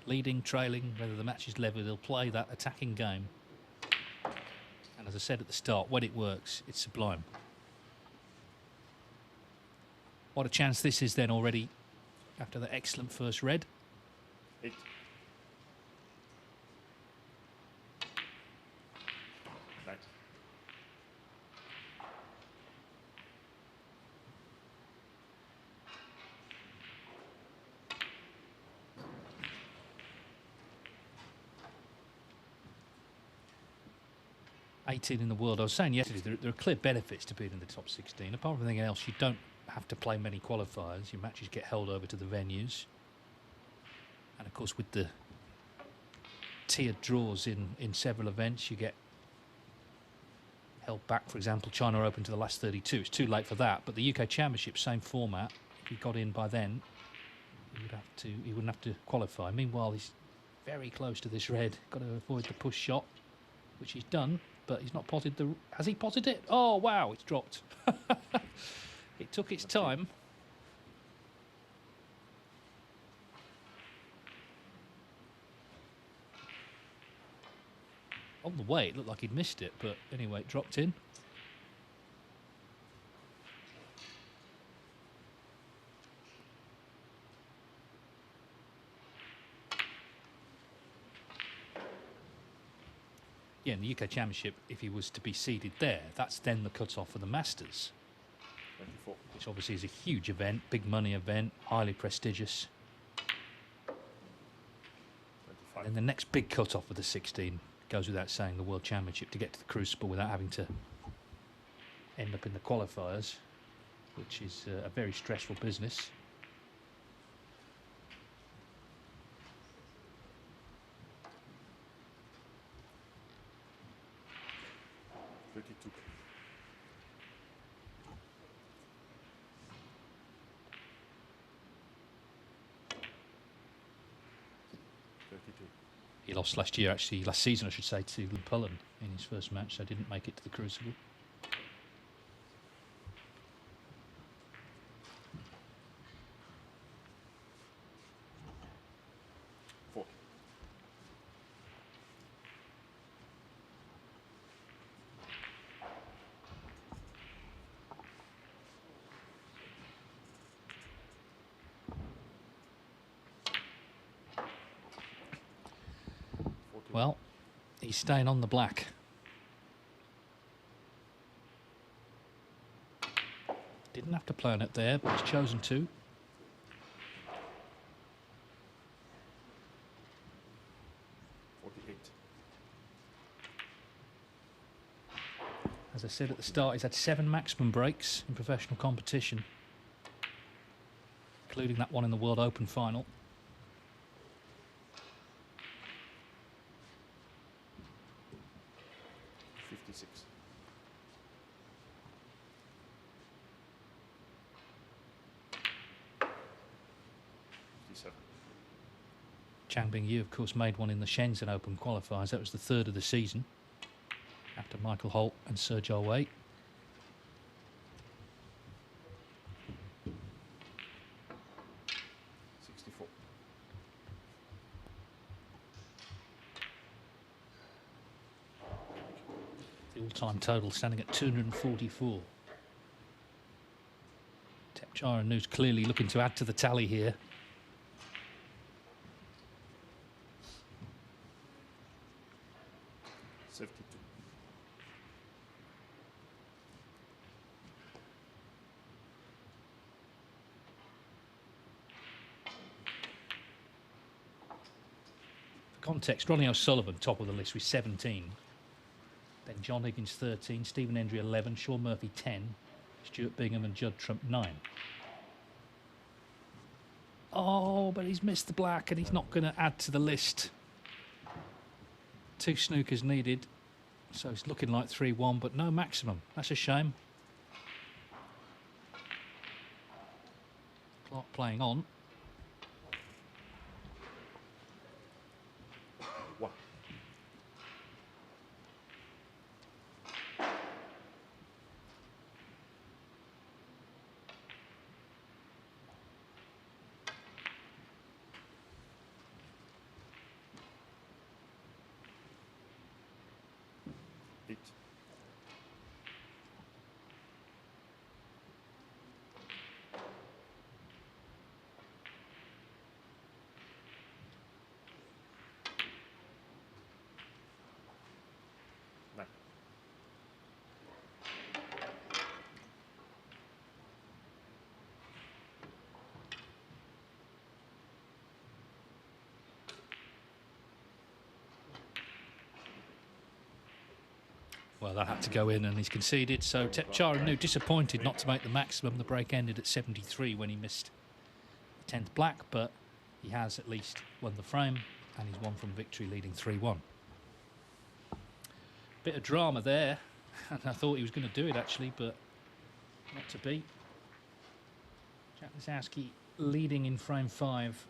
leading, trailing, whether the match is level, he'll play that attacking game. And as I said at the start, when it works, it's sublime. What a chance this is then already after the excellent first red. 8. 9. '18 in the world. I was saying yesterday, there are clear benefits to being in the top 16. Apart from anything else, you don't have to play many qualifiers. Your matches get held over to the venues. And of course, with the tiered draws in several events, you get held back. For example, China Open to the last 32. It's too late for that. But the UK Championship, same format. If he got in by then, he wouldn't have to qualify. Meanwhile, he's very close to this red. Got to avoid the push shot, which he's done. But he's not potted the... Has he potted it? Oh, wow, it's dropped. It took its time. On the way, it looked like he'd missed it, but anyway, it dropped in. Yeah, in the UK Championship, if he was to be seeded there, that's then the cut-off for the Masters. 24. Which obviously is a huge event, big money event, highly prestigious. 25. And the next big cut-off for the 16 goes without saying, the World Championship, to get to the Crucible without having to end up in the qualifiers, which is a very stressful business. 32. 32. He lost last year, actually, last season, I should say, to Pullen in his first match, so didn't make it to the Crucible. Well, he's staying on the black. Didn't have to play on it there, but he's chosen to. As I said at the start, he's had 7 maximum breaks in professional competition, including that one in the World Open final. Chang Bing-Yu, of course, made one in the Shenzhen Open qualifiers. That was the 3rd of the season, after Michael Holt and Sergio Wei. The all-time total standing at 244. Thepchaiya Un-Nooh's clearly looking to add to the tally here. Context, Ronnie O'Sullivan, top of the list with 17. Then John Higgins, 13. Stephen Hendry, 11. Sean Murphy, 10. Stuart Bingham and Judd Trump, 9. Oh, but he's missed the black and he's not going to add to the list. 2 snookers needed. So it's looking like 3-1, but no maximum. That's a shame. Clarke playing on. Well, that had to go in and he's conceded. So Thepchaiya Un-Nooh disappointed not to make the maximum. The break ended at 73 when he missed the 10th black, but he has at least won the frame and he's won from victory, leading 3-1. Bit of drama there, and I thought he was going to do it actually, but not to be. Jack Lisowski leading in frame 5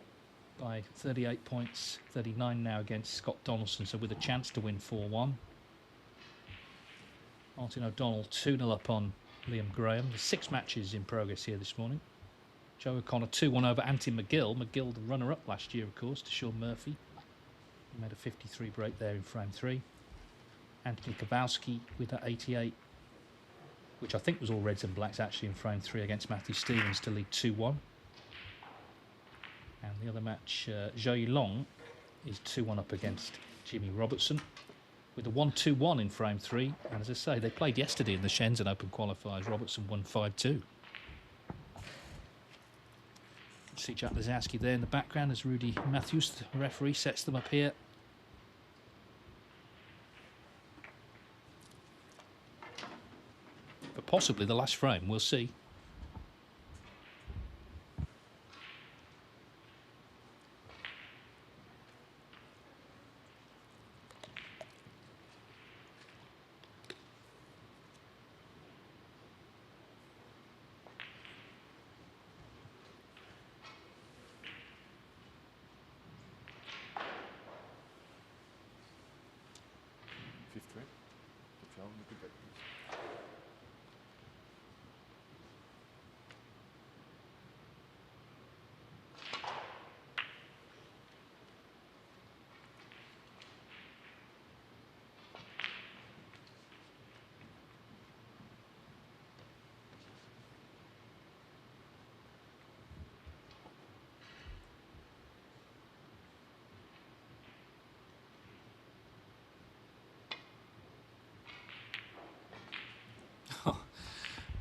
by 38 points, 39 now against Scott Donaldson, so with a chance to win 4-1. Martin O'Donnell 2-0 up on Liam Graham. There's 6 matches in progress here this morning. Joe O'Connor 2-1 over Antti McGill. McGill the runner-up last year, of course, to Sean Murphy. He made a 53 break there in frame 3. Anthony Kowalski with that 88, which I think was all reds and blacks actually in frame 3 against Matthew Stevens to lead 2-1. And the other match, Zhou Long is 2-1 up against Jimmy Robertson with a 1-2-1 in frame 3. And as I say, they played yesterday in the Shenzhen Open qualifiers. Robertson won 5-2. See Jack Lisowski there in the background as Rudy Matthews, the referee, sets them up here. But possibly the last frame, we'll see. Fifth frame. Thepchaiya Un-Nooh to bet, please.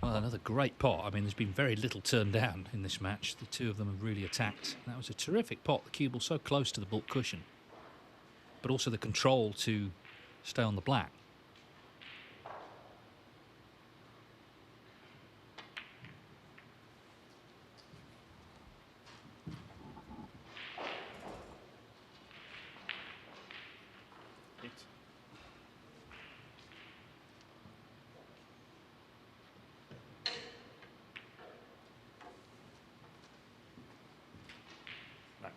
Well, another great pot. I mean, there's been very little turned down in this match. The two of them have really attacked. That was a terrific pot. The cue ball so close to the baulk cushion, but also the control to stay on the black. Eight. Nine.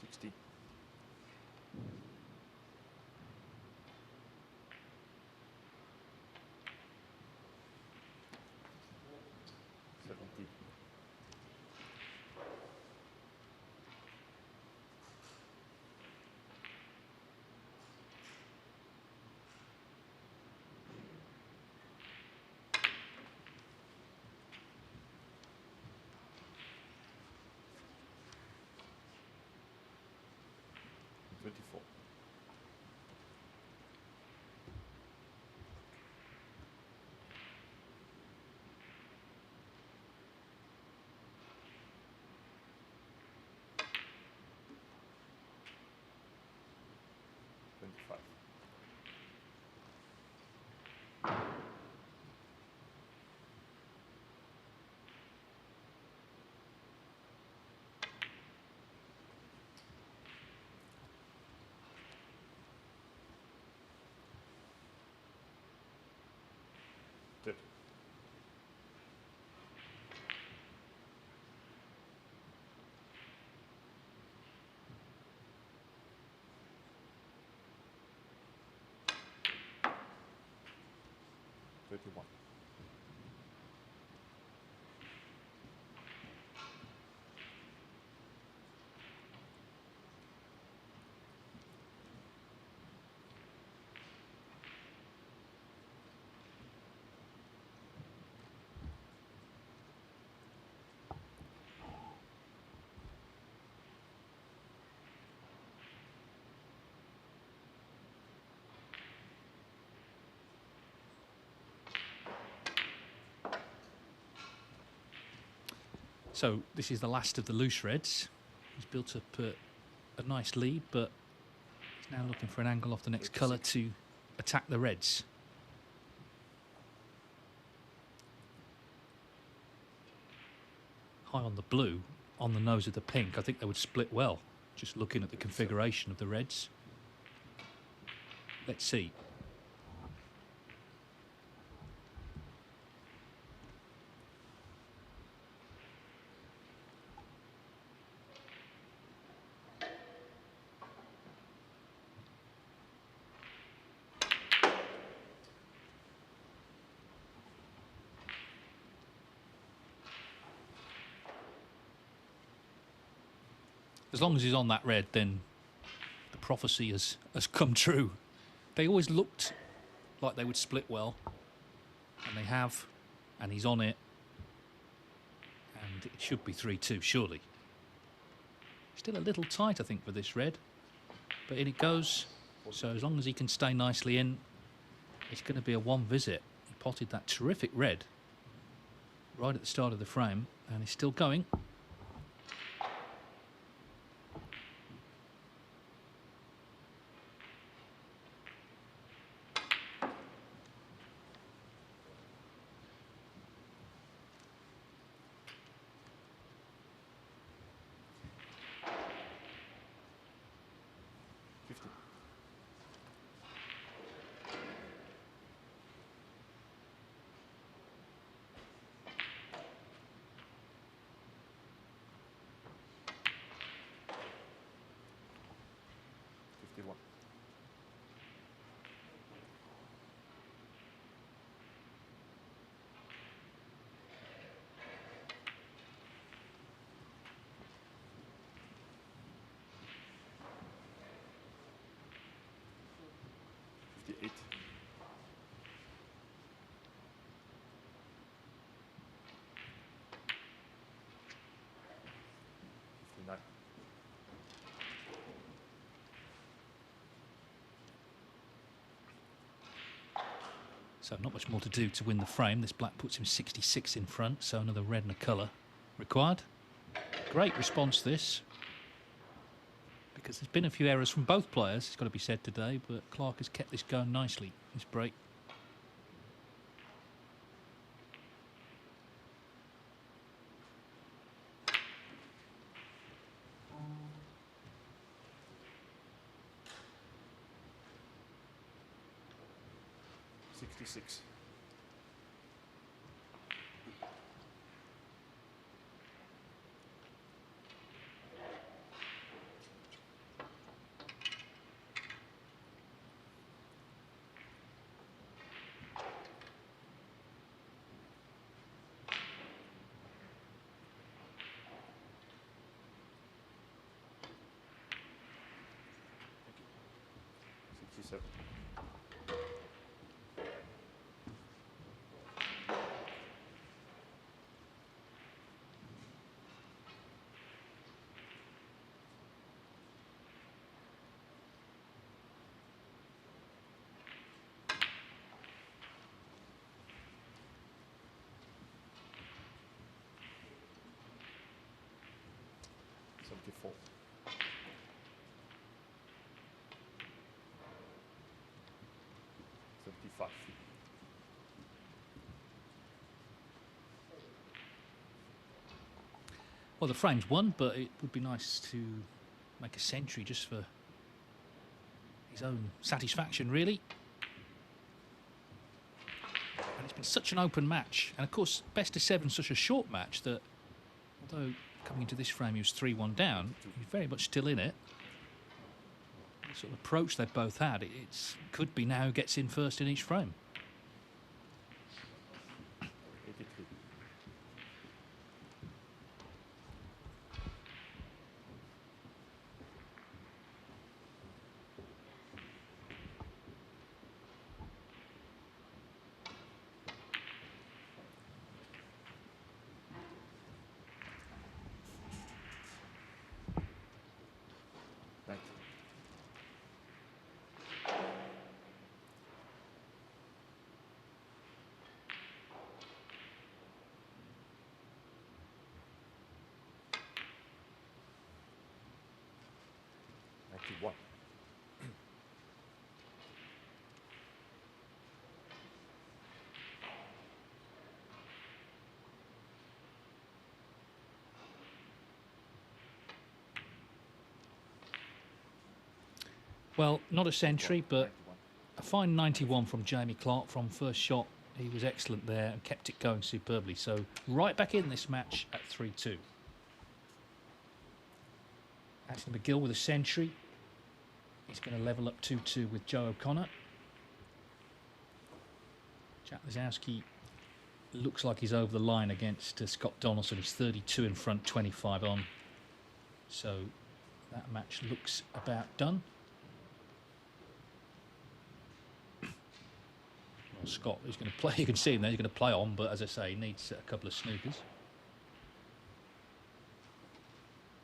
Sixty. 70. 24. 25. 30. 31. 32. So this is the last of the loose reds. He's built up a nice lead, but he's now looking for an angle off the next colour to attack the reds. High on the blue, on the nose of the pink. I think they would split well, just looking at the configuration of the reds. Let's see. As long as he's on that red, then the prophecy has come true. They always looked like they would split well, and they have, and he's on it, and it should be 3-2, surely. Still a little tight, I think, for this red, but in it goes. So as long as he can stay nicely in, it's going to be a one visit. He potted that terrific red right at the start of the frame, and he's still going. So not much more to do to win the frame. This black puts him 66 in front, so another red and a colour required. Great response this, because there's been a few errors from both players, it's got to be said today, but Clarke has kept this going nicely, this break. Well, the frame's won, but it would be nice to make a century just for his own satisfaction, really. And it's been such an open match. And, of course, best of seven, such a short match that, although coming into this frame he was 3-1 down, he's very much still in it. The sort of approach they've both had, it could be now who gets in first in each frame. 1. Well, not a century, but 91. a fine 91 from Jamie Clarke from first shot. He was excellent there and kept it going superbly. So right back in this match at 3-2. Anthony McGill with a century. He's going to level up 2-2 with Joe O'Connor. Jack Lisowski looks like he's over the line against Scott Donaldson. He's 32 in front, 25 on. So that match looks about done. Well, Scott is going to play. You can see him there. He's going to play on, but as I say, he needs a couple of snookers.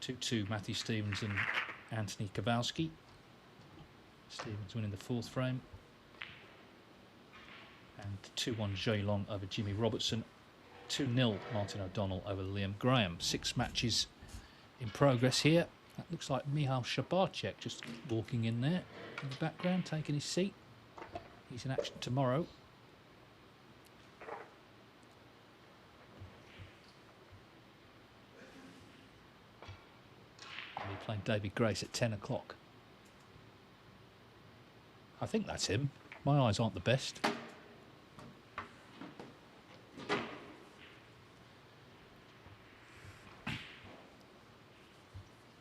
2-2 Matthew Stevens and Anthony Kowalski. Stevens winning the fourth frame. And 2-1 Zhou Long over Jimmy Robertson. 2-0 Martin O'Donnell over Liam Graham. 6 matches in progress here. That looks like Michal Shabarchek just walking in there in the background, taking his seat. He's in action tomorrow. And we're playing David Grace at 10 o'clock. I think that's him. My eyes aren't the best.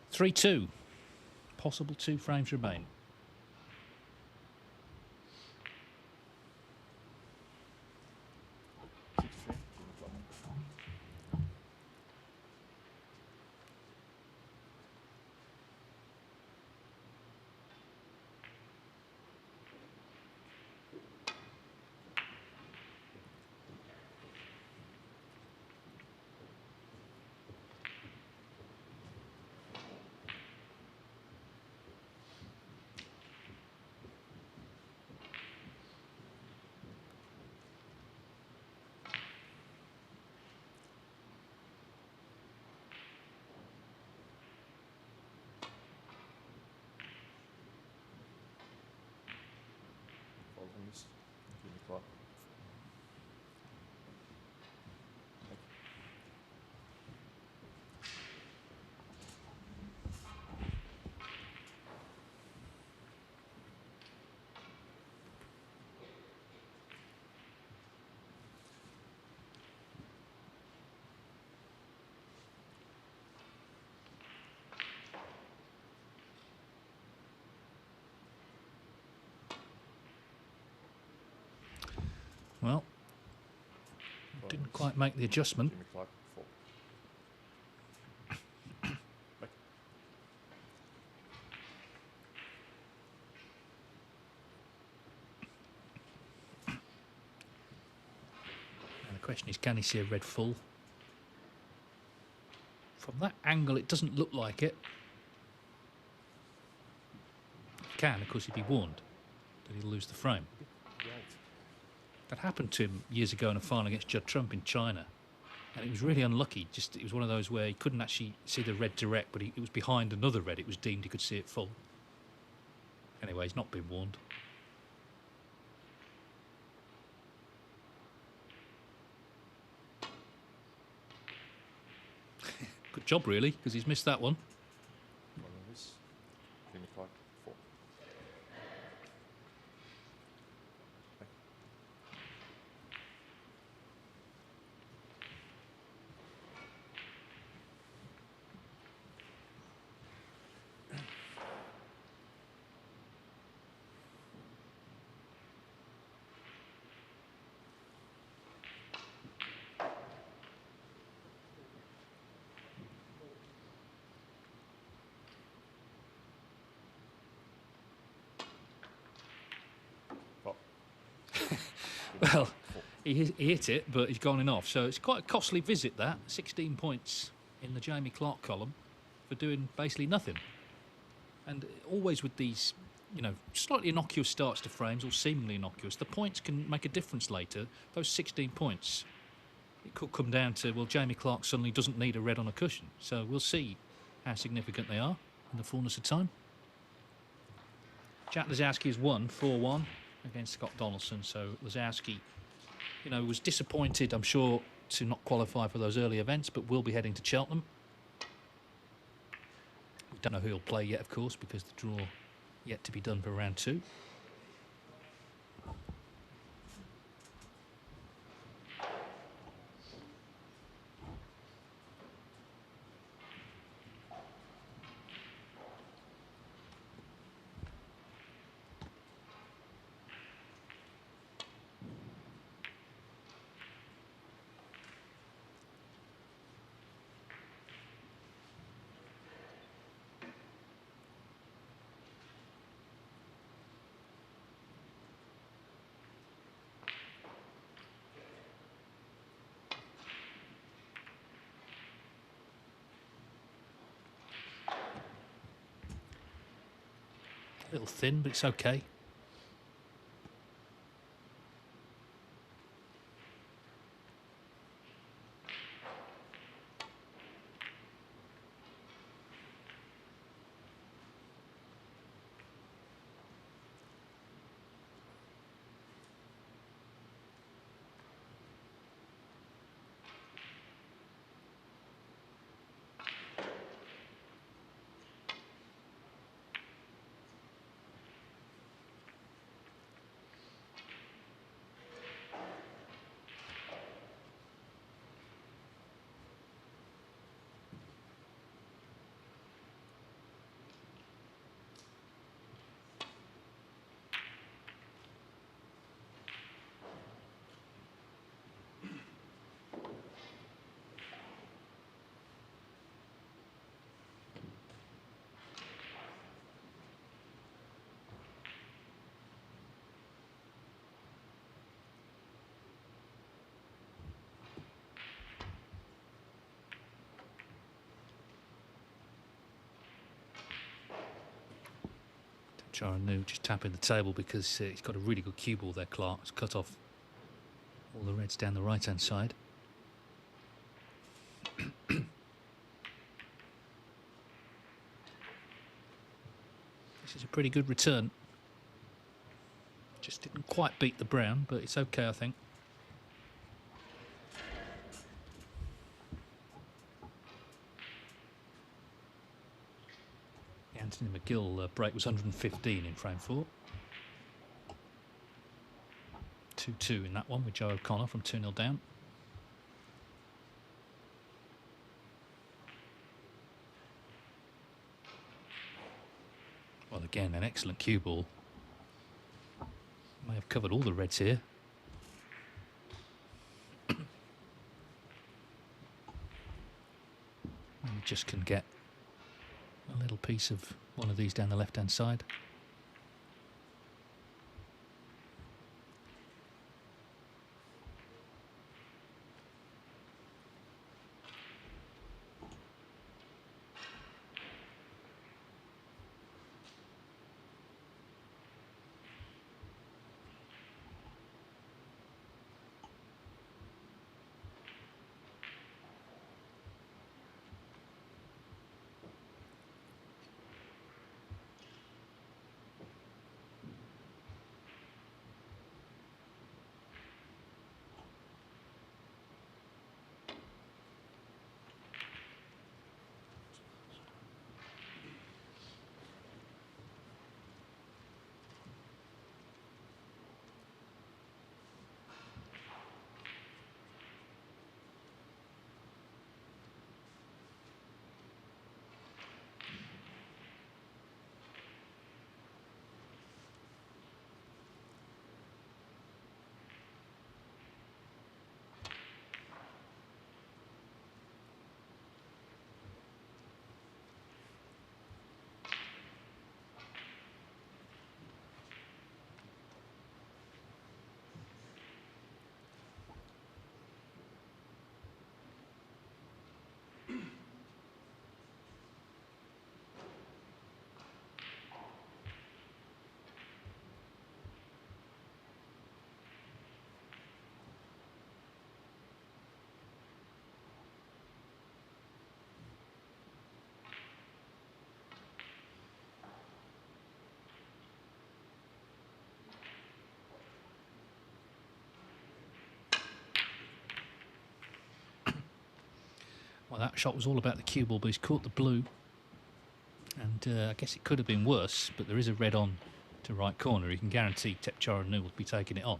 Three-two. Possible 2 frames remain. Clarke. Well, didn't quite make the adjustment. Jimmy Clarke, 4. And the question is, can he see a red full? From that angle, it doesn't look like it. It can, of course, he'd be warned that he'll lose the frame. Right. That happened to him years ago in a final against Judd Trump in China. And it was really unlucky. Just it was one of those where he couldn't actually see the red direct, but it was behind another red. It was deemed he could see it full. Anyway, he's not been warned. Good job, really, because he's missed that one. One of this. Jimmy Clarke, 4. Well, he hit it, but he's gone in off. So it's quite a costly visit, that. 16 points in the Jamie Clarke column for doing basically nothing. And always with these, you know, slightly innocuous starts to frames, or seemingly innocuous, the points can make a difference later. Those 16 points, it could come down to, well, Jamie Clarke suddenly doesn't need a red on a cushion. So we'll see how significant they are in the fullness of time. Jack Lazowski has won 4-1 against Scott Donaldson, so Lazowski, was disappointed, I'm sure, to not qualify for those early events, but will be heading to Cheltenham. We don't know who he'll play yet, of course, because the draw yet to be done for round 2. A little thin, but it's okay. Thepchaiya Un-Nooh just tapping the table because he's got a really good cue ball there, Clarke. It's cut off all the reds down the right-hand side. This is a pretty good return. Just didn't quite beat the brown, but it's okay, I think. Anthony McGill break was 115 in frame 4. 2-2 in that one with Joe O'Connor from 2-0 down. Well, again, an excellent cue ball. May have covered all the reds here. And you just can get a little piece of one of these down the left-hand side. that shot was all about the cue ball, but he's caught the blue. And I guess it could have been worse, but there is a red on to right corner. You can guarantee Thepchaiya Un-Nooh will be taking it on.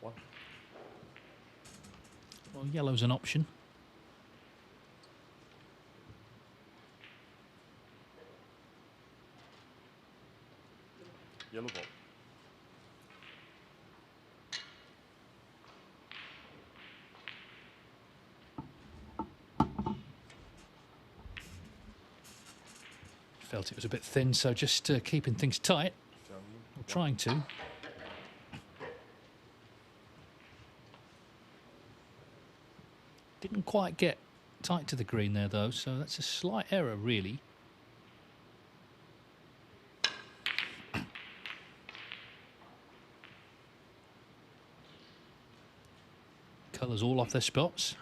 One. Well, yellow's an option. Yellow ball. Felt it was a bit thin, so just keeping things tight. Or trying to. Didn't quite get tight to the green there, though, so that's a slight error, really. Colours all off their spots.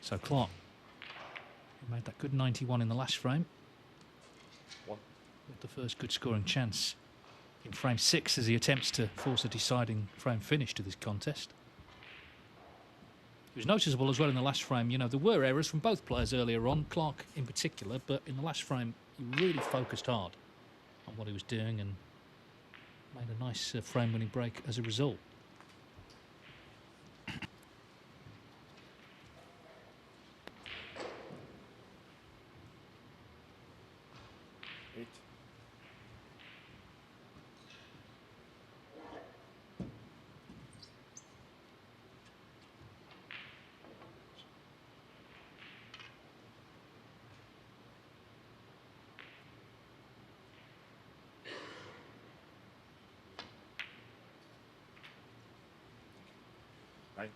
So Clarke made that good 91 in the last frame. One. With the first good scoring chance in frame 6 as he attempts to force a deciding frame finish to this contest. It was noticeable as well in the last frame, you know, there were errors from both players earlier on, Clarke in particular, but in the last frame he really focused hard on what he was doing and made a nice frame winning break as a result. Eight. Nine.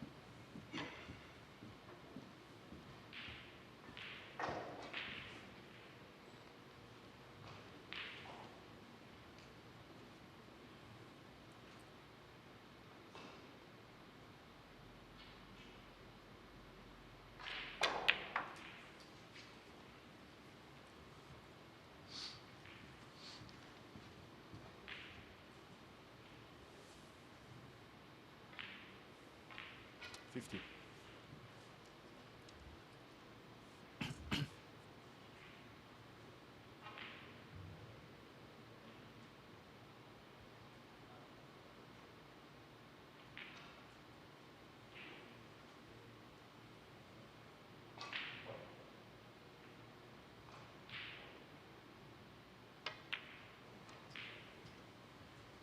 $50.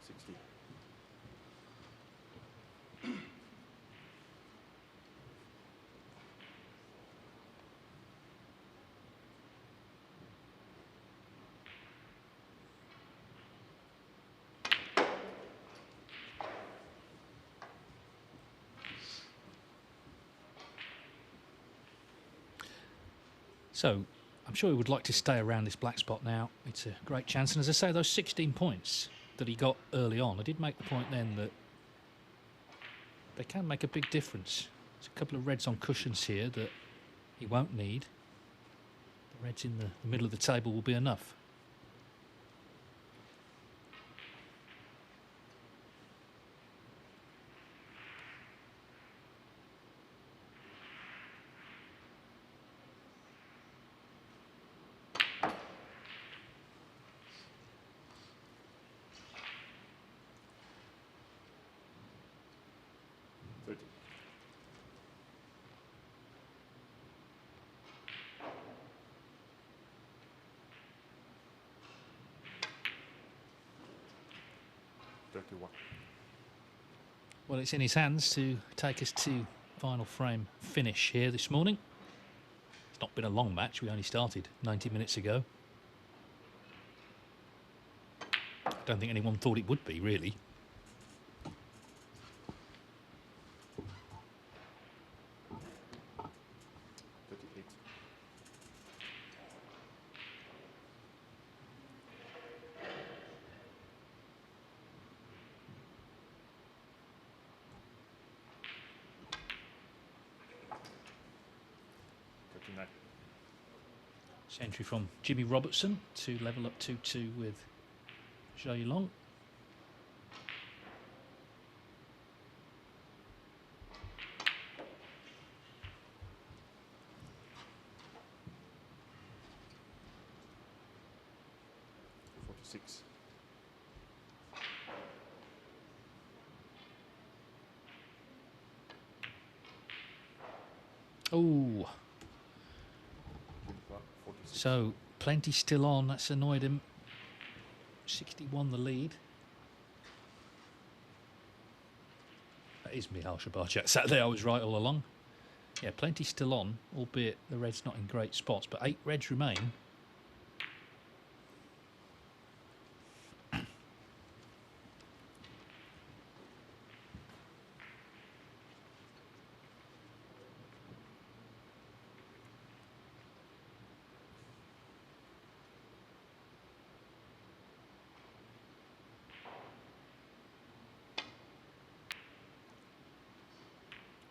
$60. So I'm sure he would like to stay around this black spot now. It's a great chance. And as I say, those 16 points that he got early on, I did make the point then that they can make a big difference. There's a couple of reds on cushions here that he won't need. The reds in the middle of the table will be enough. one. Well, it's in his hands to take us to final frame finish here this morning. It's not been a long match. We only started 90 minutes ago. I don't think anyone thought it would be, really. Entry from Jimmy Robertson to level up 2-2 with Thepchaiya Un-Nooh. Oh. So, plenty still on. That's annoyed him. 61 the lead. That is Michal Shabarchak. Saturday I was right all along. Yeah, plenty still on, albeit the red's not in great spots, but 8 reds remain.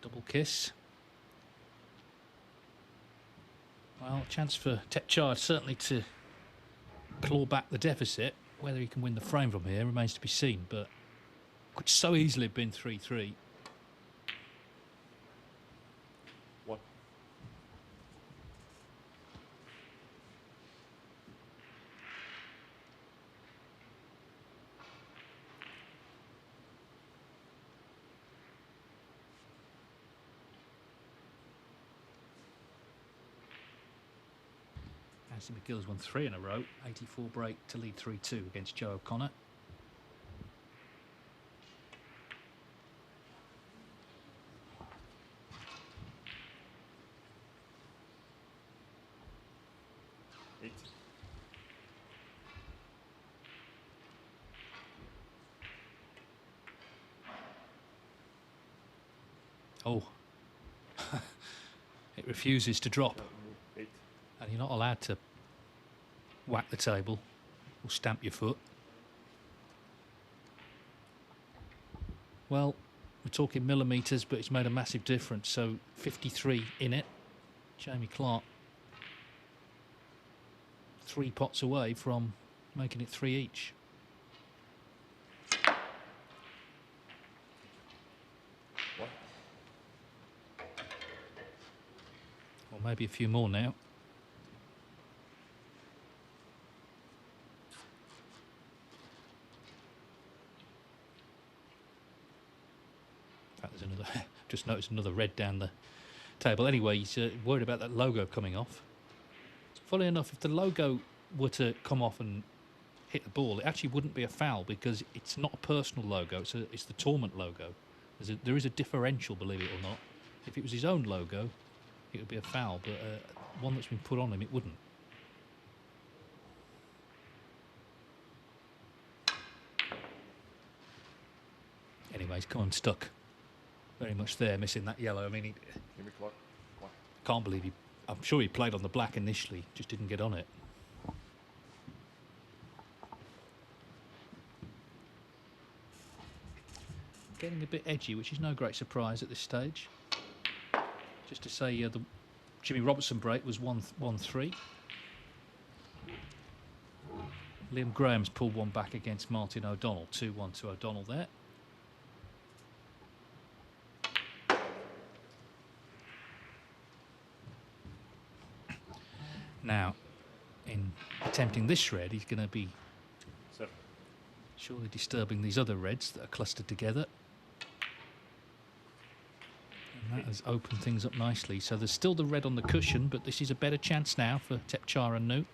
Double kiss. Well, chance for Thepchaiya certainly to claw back the deficit. Whether he can win the frame from here remains to be seen, but could so easily have been 3-3. What? Anthony McGill's won 3 in a row. 84 break to lead 3-2 against Joe O'Connor. Oh, it refuses to drop. And you're not allowed to whack the table or stamp your foot. Well, we're talking millimetres, but it's made a massive difference. So 53 in it. Jamie Clarke 3 pots away from making it 3 each. Or maybe a few more now. There's another. Just noticed another red down the table. Anyway, he's worried about that logo coming off. Funnily enough, if the logo were to come off and hit the ball, it actually wouldn't be a foul because it's not a personal logo. It's the tournament logo. There is a differential, believe it or not. If it was his own logo, it would be a foul, but one that's been put on him, it wouldn't. Anyway, he's come unstuck. Very much there, missing that yellow. I mean, can't believe he... I'm sure he played on the black initially, just didn't get on it. Getting a bit edgy, which is no great surprise at this stage. Just to say, the Jimmy Robertson break was 1-3. Liam Graham's pulled one back against Martin O'Donnell. 2-1 to O'Donnell there. Now, in attempting this red, he's going to be surely disturbing these other reds that are clustered together. And that has opened things up nicely. So there's still the red on the cushion, but this is a better chance now for Thepchaiya Un-Nooh.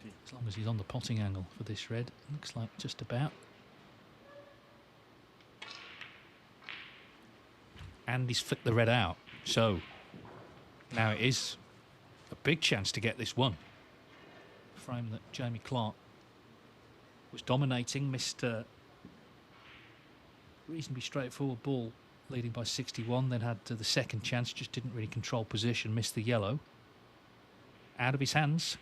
20. As long as he's on the potting angle for this red. Looks like just about. And he's flicked the red out. So now it is a big chance to get this one. Frame that Jamie Clarke was dominating, missed a reasonably straightforward ball leading by 61, then had the second chance, just didn't really control position, missed the yellow. Out of his hands.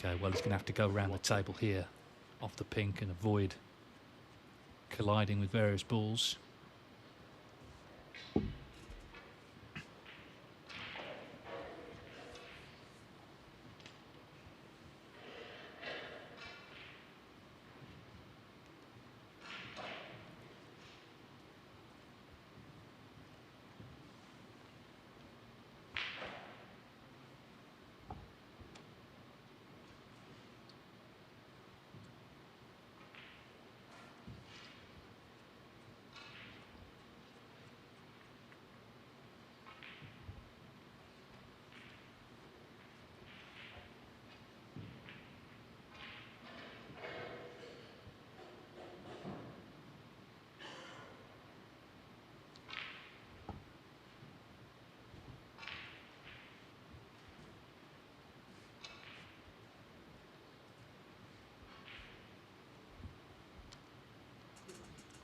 Okay, well, he's going to have to go around the table here off the pink and avoid colliding with various balls.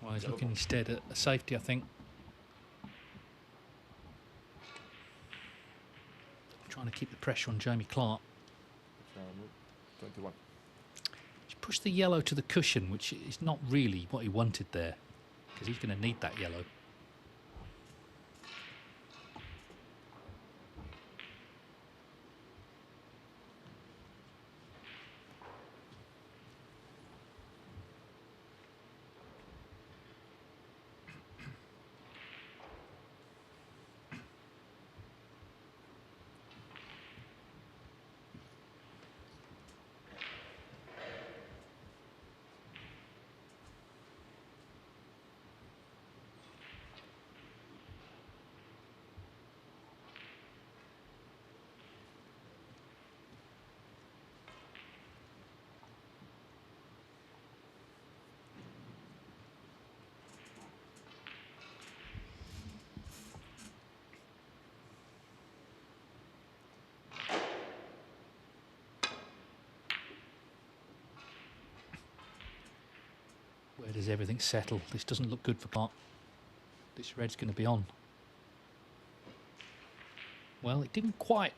Well, he's looking instead at a safety, I think. Trying to keep the pressure on Jamie Clarke. 21. He's pushed the yellow to the cushion, which is not really what he wanted there, because he's going to need that yellow. Where does everything settle? This doesn't look good for Clarke. This red's going to be on. Well, it didn't quite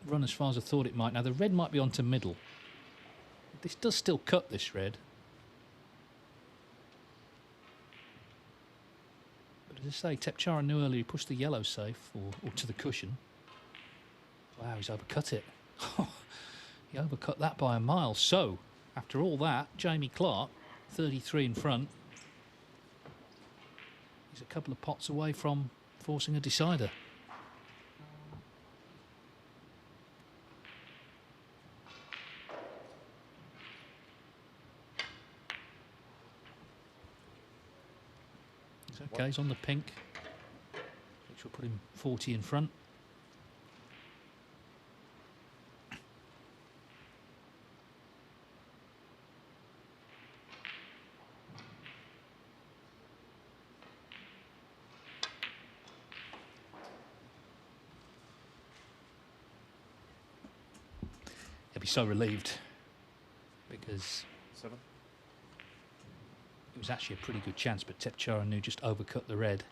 run as far as I thought it might. Now, the red might be onto middle. This does still cut, this red. But as I say, Thepchaiya Un-Nooh earlier, he pushed the yellow safe, or to the cushion. Wow, he's overcut it. He overcut that by a mile. So, after all that, Jamie Clarke, 33 in front. He's a couple of pots away from forcing a decider. He's okay, he's on the pink, which will put him 40 in front. He'll be so relieved because 7. it was actually a pretty good chance, but Thepchaiya Un-Nooh just overcut the red.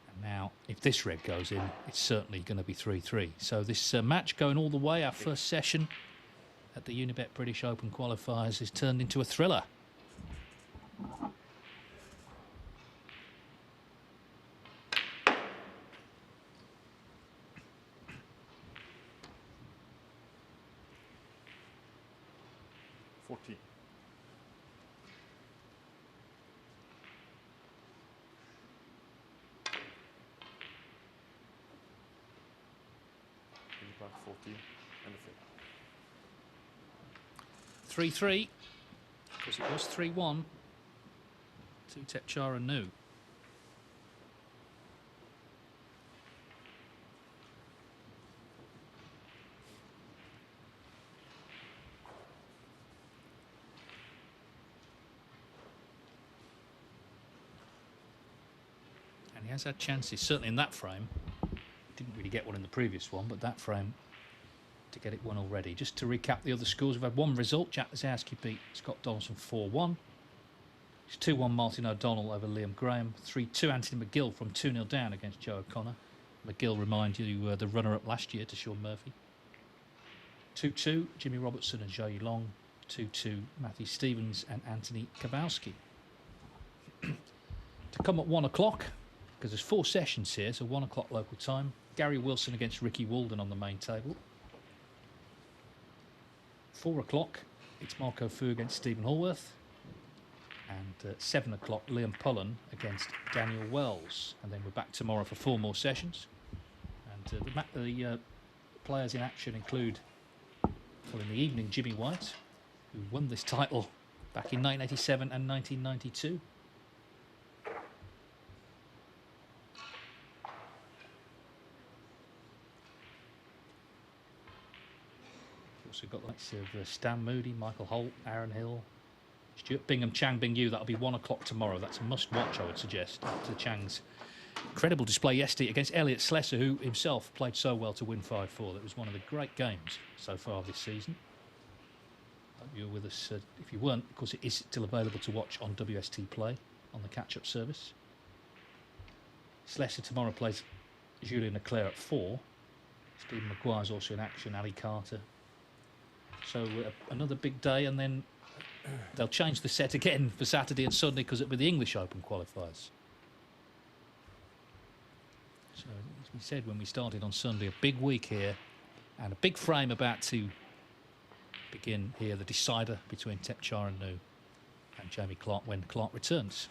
And now, if this red goes in, it's certainly going to be 3-3. So this match going all the way, our first session at the Unibet British Open qualifiers, is turned into a thriller. 14. Back 14 and a fit. 3-3, because it was 3-1 to Thepchaiya Un-Nooh. And he has had chances, certainly in that frame. Didn't really get one in the previous one, but that frame to get it one already. Just to recap the other scores, we've had one result. Jack Lazowski beat Scott Donaldson 4-1. It's 2-1 Martin O'Donnell over Liam Graham. 3-2 Anthony McGill from 2-0 down against Joe O'Connor. McGill, remind you, the runner-up last year to Sean Murphy. 2-2 Jimmy Robertson and Zhou Yilong. 2-2 Matthew Stevens and Anthony Kowalski. To come at 1 o'clock, because there's 4 sessions here, so 1 o'clock local time. Gary Wilson against Ricky Walden on the main table. 4 o'clock, it's Marco Fu against Stephen Hallworth. And at 7 o'clock, Liam Pullen against Daniel Wells. And then we're back tomorrow for 4 more sessions. And the players in action include, well, in the evening, Jimmy White, who won this title back in 1987 and 1992. Also got the likes of Stan Moody, Michael Holt, Aaron Hill, Stuart Bingham, Chang Bing-Yu. That'll be 1 o'clock tomorrow. That's a must-watch, I would suggest, after Chang's incredible display yesterday against Elliot Slesser, who himself played so well to win 5-4. That was one of the great games so far this season. Hope you were with us. If you weren't, of course, it is still available to watch on WST Play on the catch-up service. Slesser tomorrow plays Julien Leclerc at 4. Stephen Maguire's also in action, Ali Carter. So another big day, and then they'll change the set again for Saturday and Sunday because it'll be the English Open qualifiers. So, as we said when we started on Sunday, a big week here and a big frame about to begin here, the decider between Thepchaiya Un-Nooh and Jamie Clarke when Clarke returns.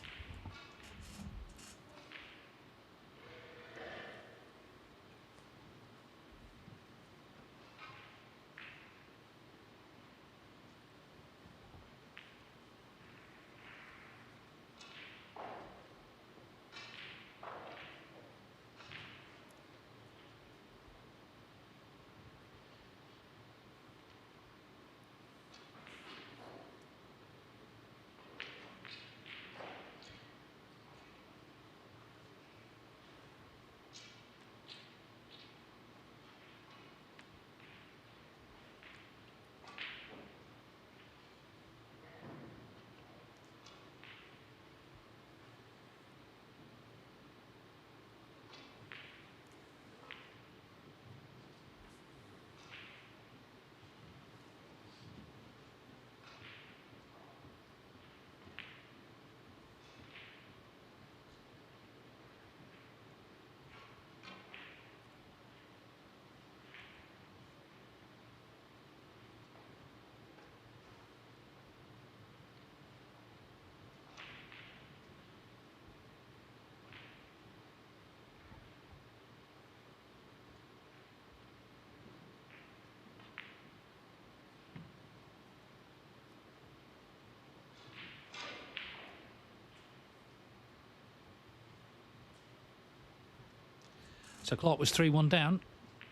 So Clarke was 3-1 down.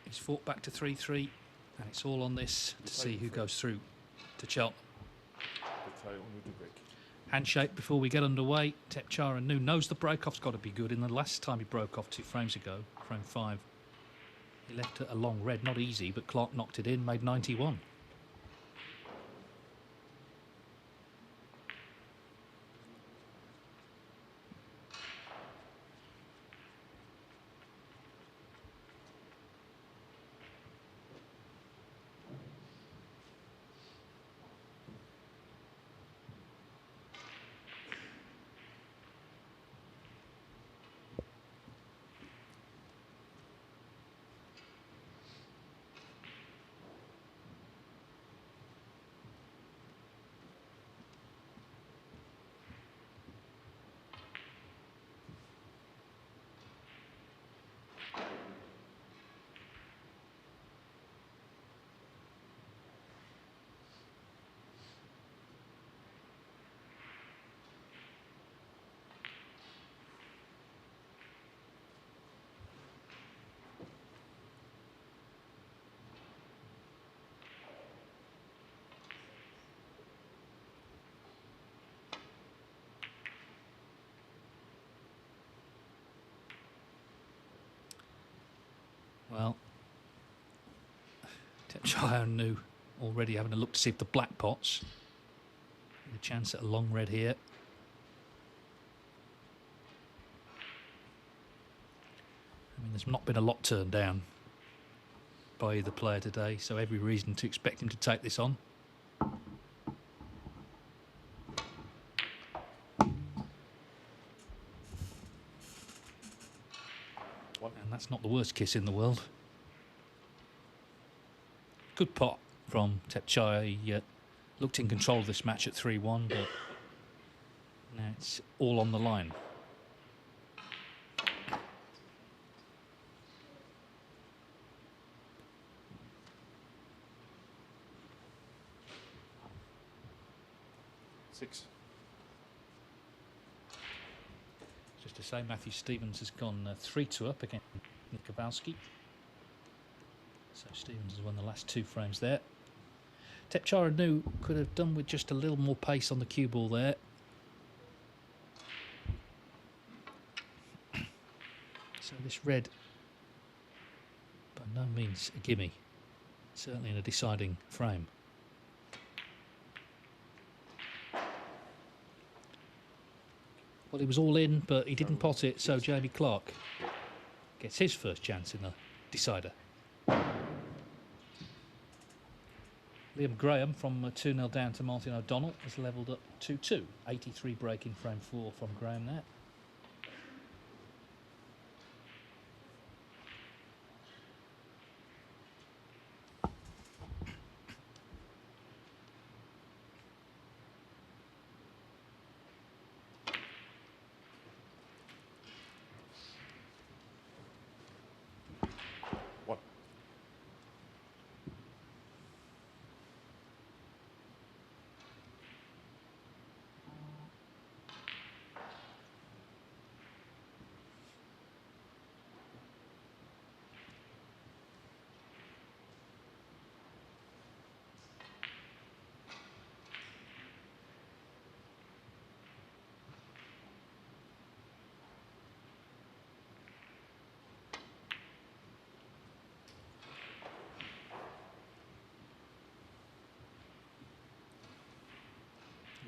He's fought back to 3-3, and it's all on this to see who goes through to Cheltenham. Handshake before we get underway. Thepchaiya Un-Nooh knows the break-off's got to be good. In the last time he broke off 2 frames ago, frame 5, he left a long red, not easy, but Clarke knocked it in, made 91. Well, Thepchaiya Un-Nooh already having a look to see if the black pots. A chance at a long red here. I mean, there's not been a lot turned down by either player today, so every reason to expect him to take this on. And that's not the worst kiss in the world. Good pot from Thepchaiya. He looked in control of this match at 3-1, but now it's all on the line. Six. Just to say, Matthew Stevens has gone 3-2 up against Nick Kowalski. So Stevens has won the last 2 frames there. Thepchaiya Un-Nooh could have done with just a little more pace on the cue ball there. So this red, by no means a gimme, certainly in a deciding frame. Well, he was all in, but he didn't pot it, so Jamie Clarke gets his first chance in the decider. Liam Graham from 2-0 down to Martin O'Donnell has levelled up 2-2. 83 break in frame 4 from Graham there.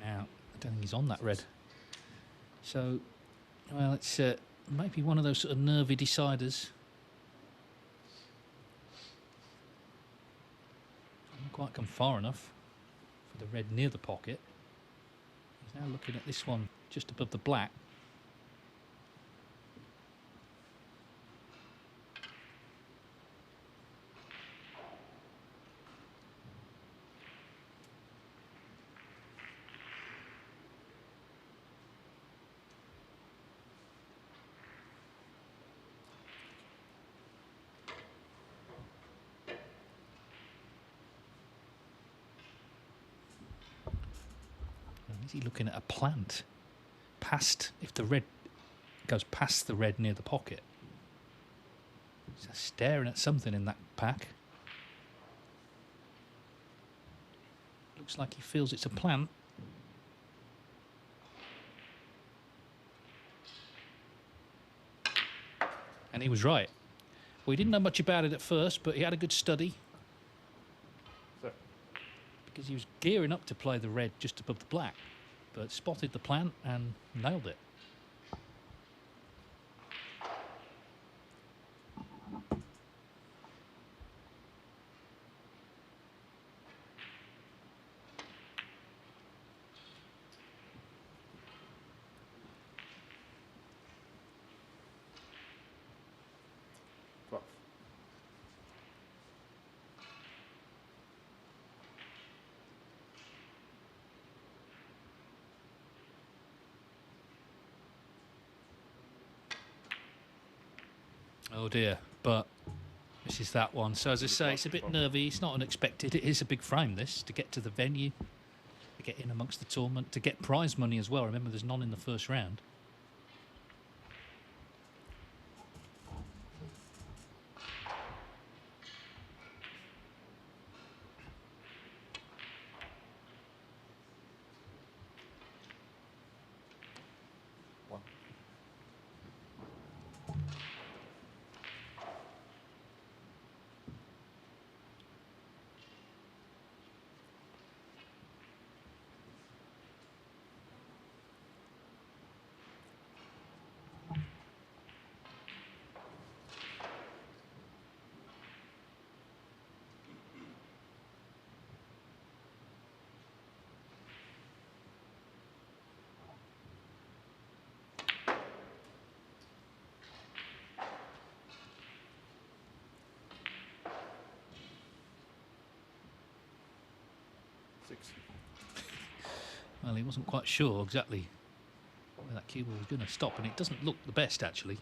Now, I don't think he's on that red. So, well, it's maybe one of those sort of nervy deciders. Hasn't quite come far enough for the red near the pocket. He's now looking at this one just above the black. Is he looking at a plant? Past, if the red goes past the red near the pocket. He's staring at something in that pack. Looks like he feels it's a plant. And he was right. Well, he didn't know much about it at first, but he had a good study. Because he was gearing up to play the red just above the black, but spotted the plant and nailed it. Oh dear, but this is that one. So as I say, it's a bit nervy. It's not unexpected. It is a big frame, this, to get to the venue, to get in amongst the tournament, to get prize money as well. Remember, there's none in the first round. 6. Well, he wasn't quite sure exactly where that cue ball was going to stop, and it doesn't look the best, actually.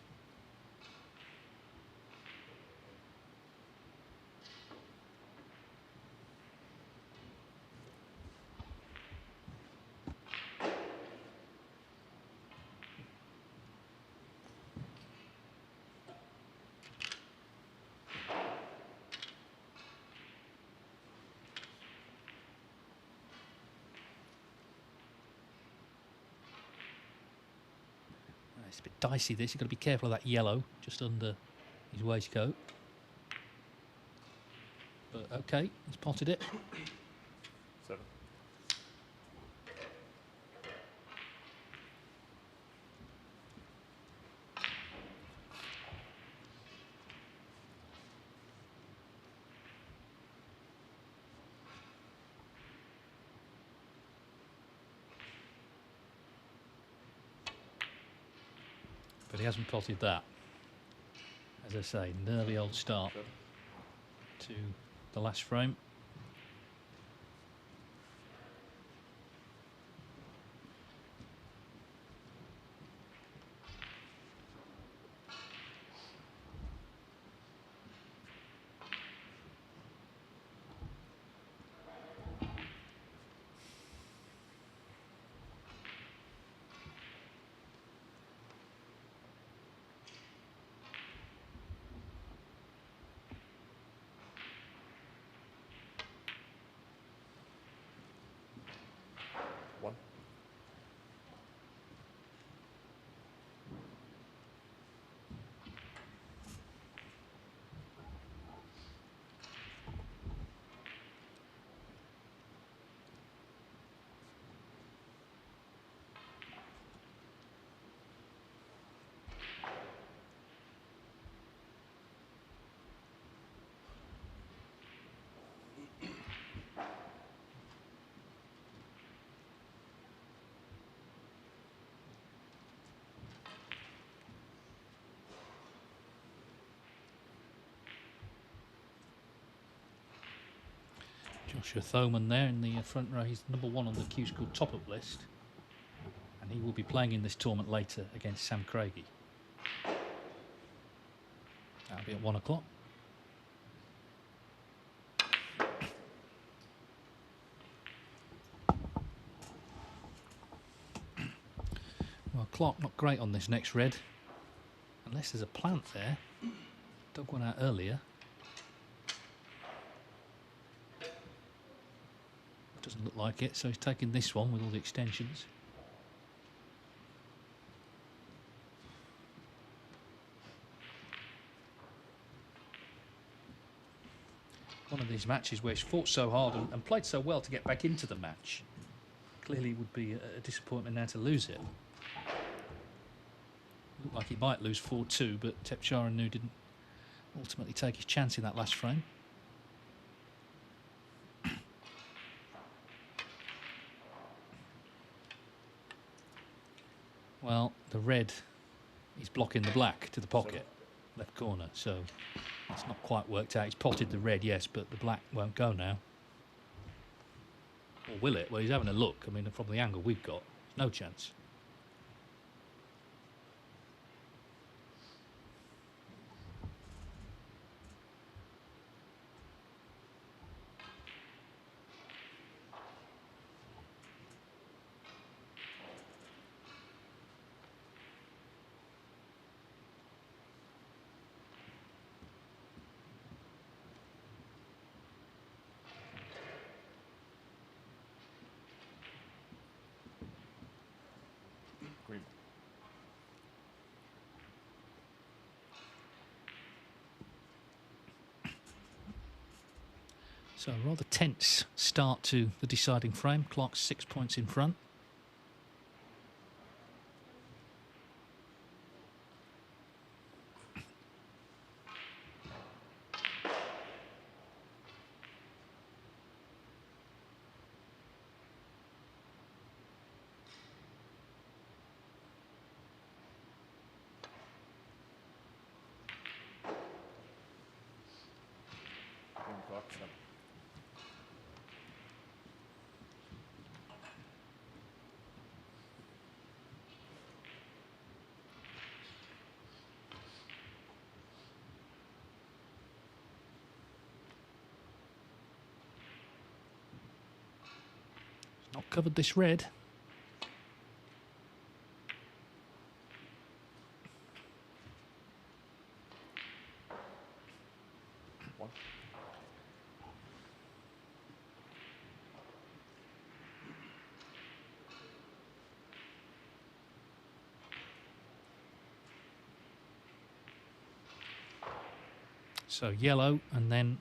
It's a bit dicey, this. You've got to be careful of that yellow just under his waistcoat. But okay, he's potted it. 7. But he hasn't potted that. As I say, nervy old start to the last frame. Joshua Thoman there in the front row. He's number 1 on the Q School top-up list. And he will be playing in this tournament later against Sam Craigie. That'll be at 1 o'clock. Well, Clarke not great on this next red. Unless there's a plant there. Dug one out earlier. Doesn't look like it, so he's taking this one with all the extensions. One of these matches where he's fought so hard and played so well to get back into the match. Clearly would be a disappointment now to lose it. Looked like he might lose 4-2, but Thepchaiya Un-Nooh didn't ultimately take his chance in that last frame. Well, the red is blocking the black to the pocket, left corner, so it's not quite worked out. He's potted the red, yes, but the black won't go now. Or will it? Well, he's having a look. I mean, from the angle we've got, no chance. Green. So a rather tense start to the deciding frame. Clarke's 6 points in front. Clarke, 7. covered this red. One. So yellow, and then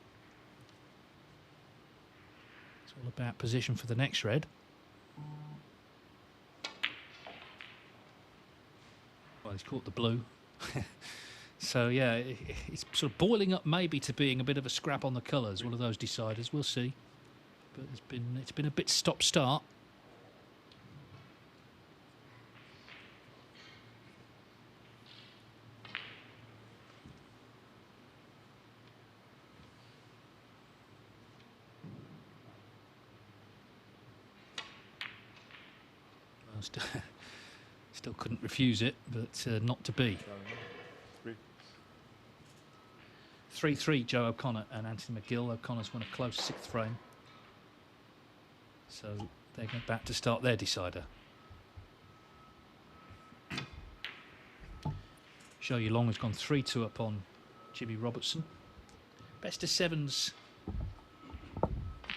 it's all about position for the next red. Well, he's caught the blue. So yeah, it's sort of boiling up maybe to being a bit of a scrap on the colours. One of those deciders, we'll see. But it's been a bit stop-start. Still couldn't refuse it, but not to be. 3-3 Joe O'Connor and Anthony McGill. O'Connor's won a close 6th frame. So they're about to start their decider. Show You Long has gone 3-2 up on Jimmy Robertson. Best of sevens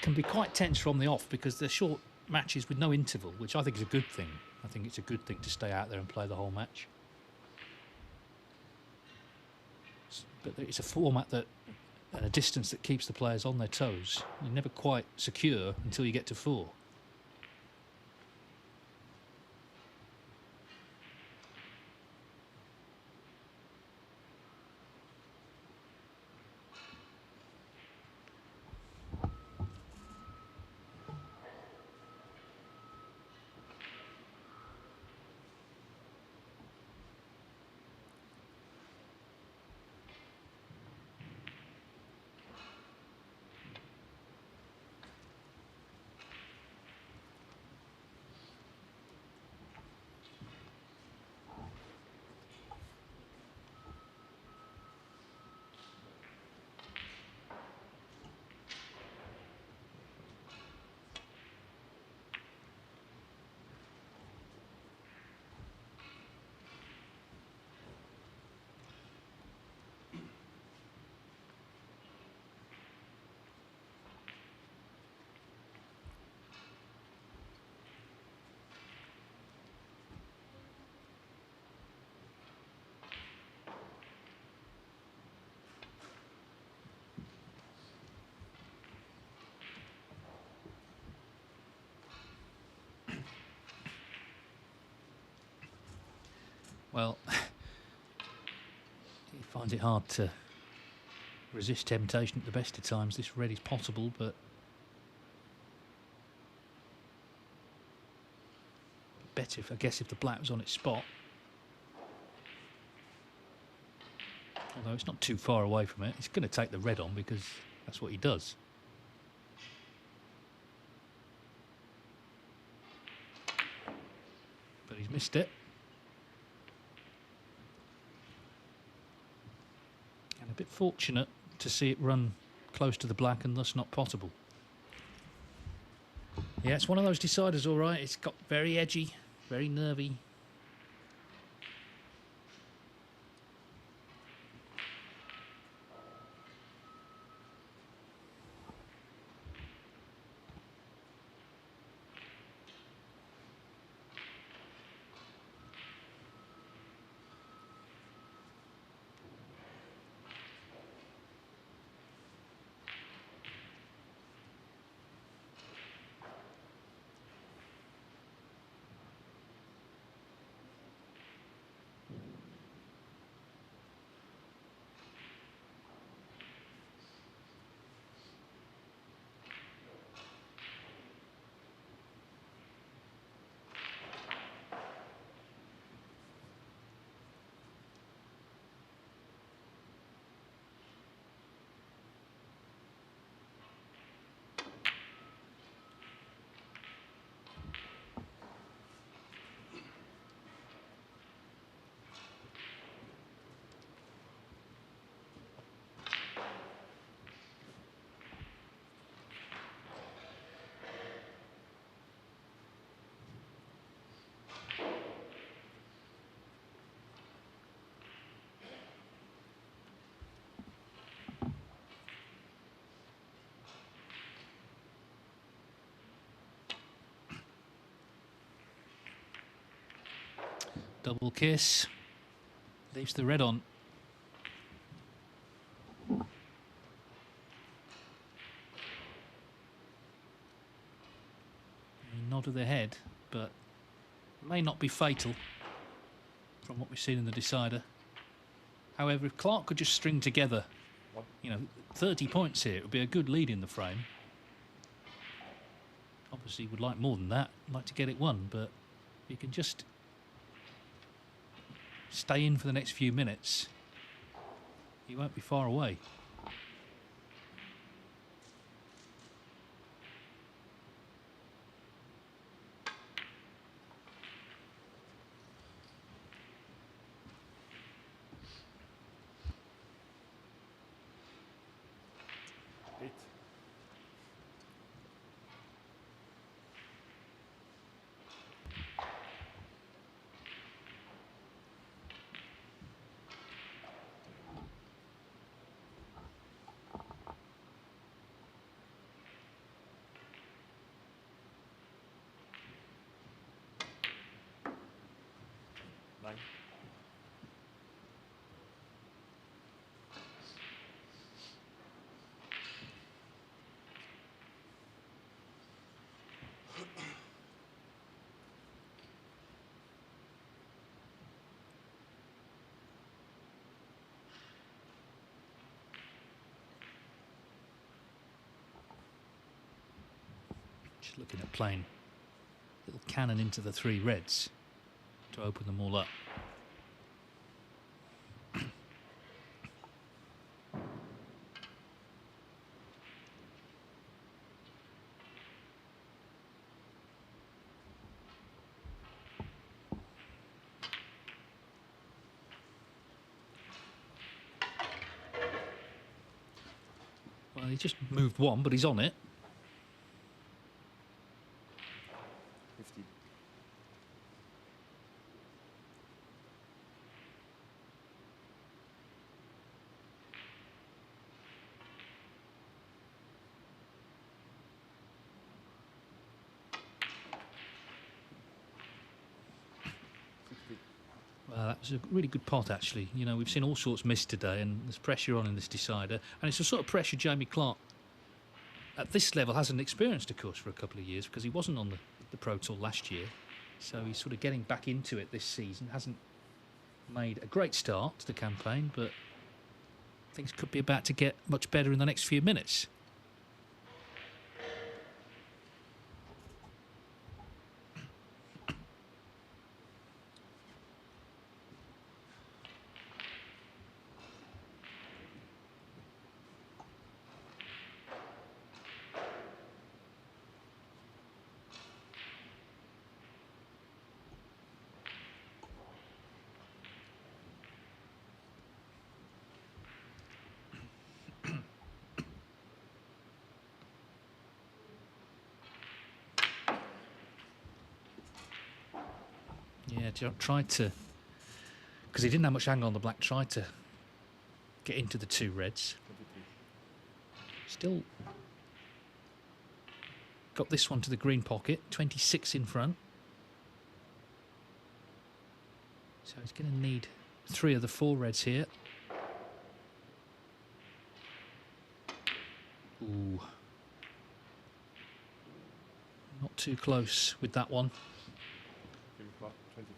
can be quite tense from the off because they're short matches with no interval, which I think is a good thing. I think it's a good thing to stay out there and play the whole match. But it's a format that, and a distance that keeps the players on their toes. You're never quite secure until you get to 4. Well, he finds it hard to resist temptation at the best of times. This red is possible, but better if, I guess, if the black was on its spot. Although it's not too far away from it. He's going to take the red on because that's what he does. But he's missed it. And a bit fortunate to see it run close to the black and thus not potable. Yeah, it's one of those deciders, all right. It's got very edgy, very nervy. Double kiss. Leaves the red on. A nod of the head, but may not be fatal from what we've seen in the decider. However, if Clarke could just string together, 30 points here, it would be a good lead in the frame. Obviously, would like more than that. Like to get it won, but you can just stay in for the next few minutes. You won't be far away. Eight. Nine. Just looking at playing little cannon into the 3 reds to open them all up. Well, he just moved one, but he's on it. 50. Well, that was a really good pot, actually. You know, we've seen all sorts missed today, and there's pressure on in this decider. And it's the sort of pressure Jamie Clarke, at this level, hasn't experienced, of course, for a couple of years, because he wasn't on the Pro Tour last year. So he's sort of getting back into it this season. Hasn't made a great start to the campaign, but things could be about to get much better in the next few minutes. Yeah, tried to, because he didn't have much angle on the black, tried to get into the 2 reds. 23. Still got this one to the green pocket, 26 in front. So he's going to need 3 of the 4 reds here. Ooh. Not too close with that one. Jimmy Clarke, 23.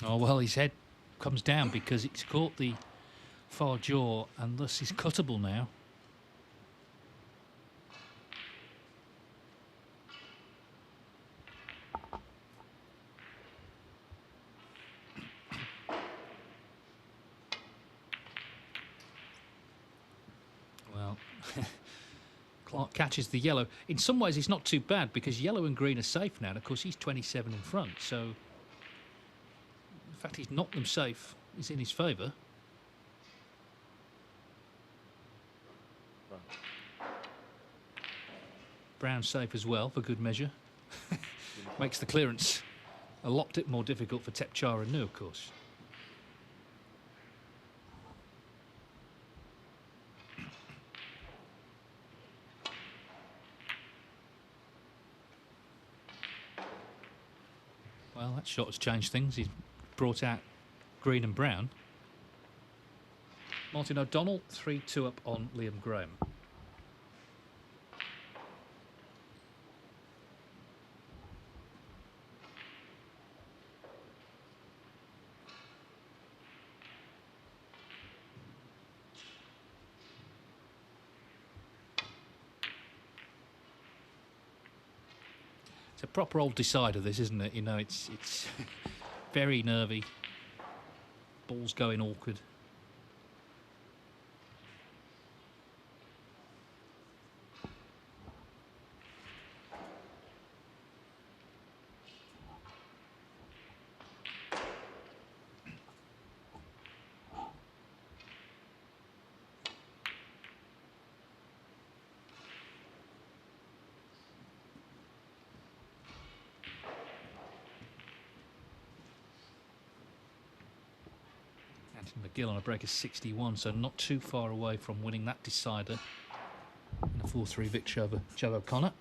Oh, well, his head comes down because it's caught the far jaw and thus he's cuttable now. Well, Clarke catches the yellow. In some ways, it's not too bad because yellow and green are safe now. And of course, he's 27 in front. So the fact he's knocked them safe is in his favour. Brown safe as well, for good measure. Makes the clearance a lot more difficult for Thepchaiya Un-Nooh, of course. Well, that shot has changed things. He's brought out green and brown. Martin O'Donnell, 3-2 up on Liam Graham. It's a proper old decider, this, isn't it? You know, it's very nervy. Ball's going awkward. McGill on a break of 61, so not too far away from winning that decider in a 4-3 victory over Joe O'Connor.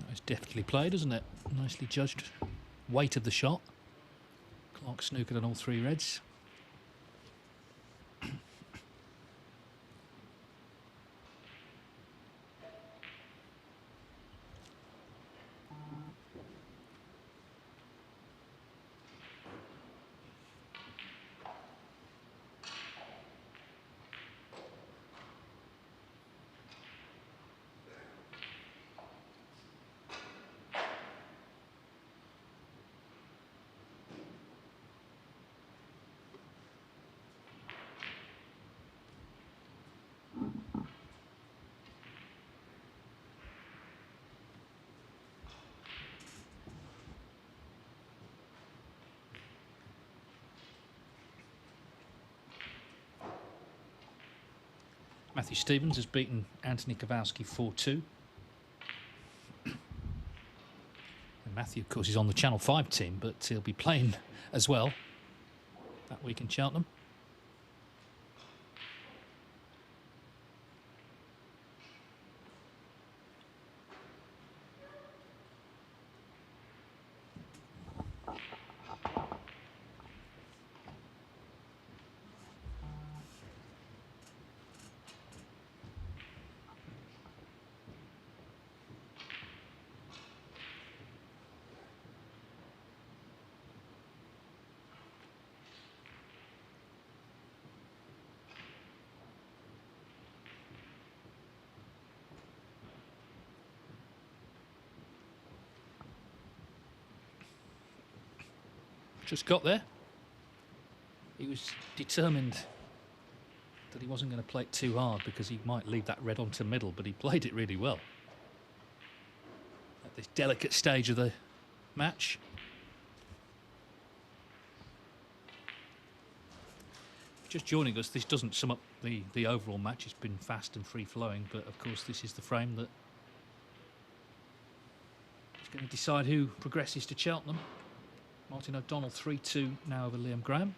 It's deftly played, isn't it? Nicely judged. Weight of the shot. Clarke snookered on all three reds. Matthew Stevens has beaten Anthony Kowalski 4-2. And Matthew, of course, is on the Channel 5 team, but he'll be playing as well that week in Cheltenham. Just got there. He was determined that he wasn't going to play it too hard because he might leave that red onto middle, but he played it really well at this delicate stage of the match. Just joining us, this doesn't sum up the overall match. It's been fast and free-flowing, but of course this is the frame that is going to decide who progresses to Cheltenham. Martin O'Donnell 3-2 now over Liam Graham.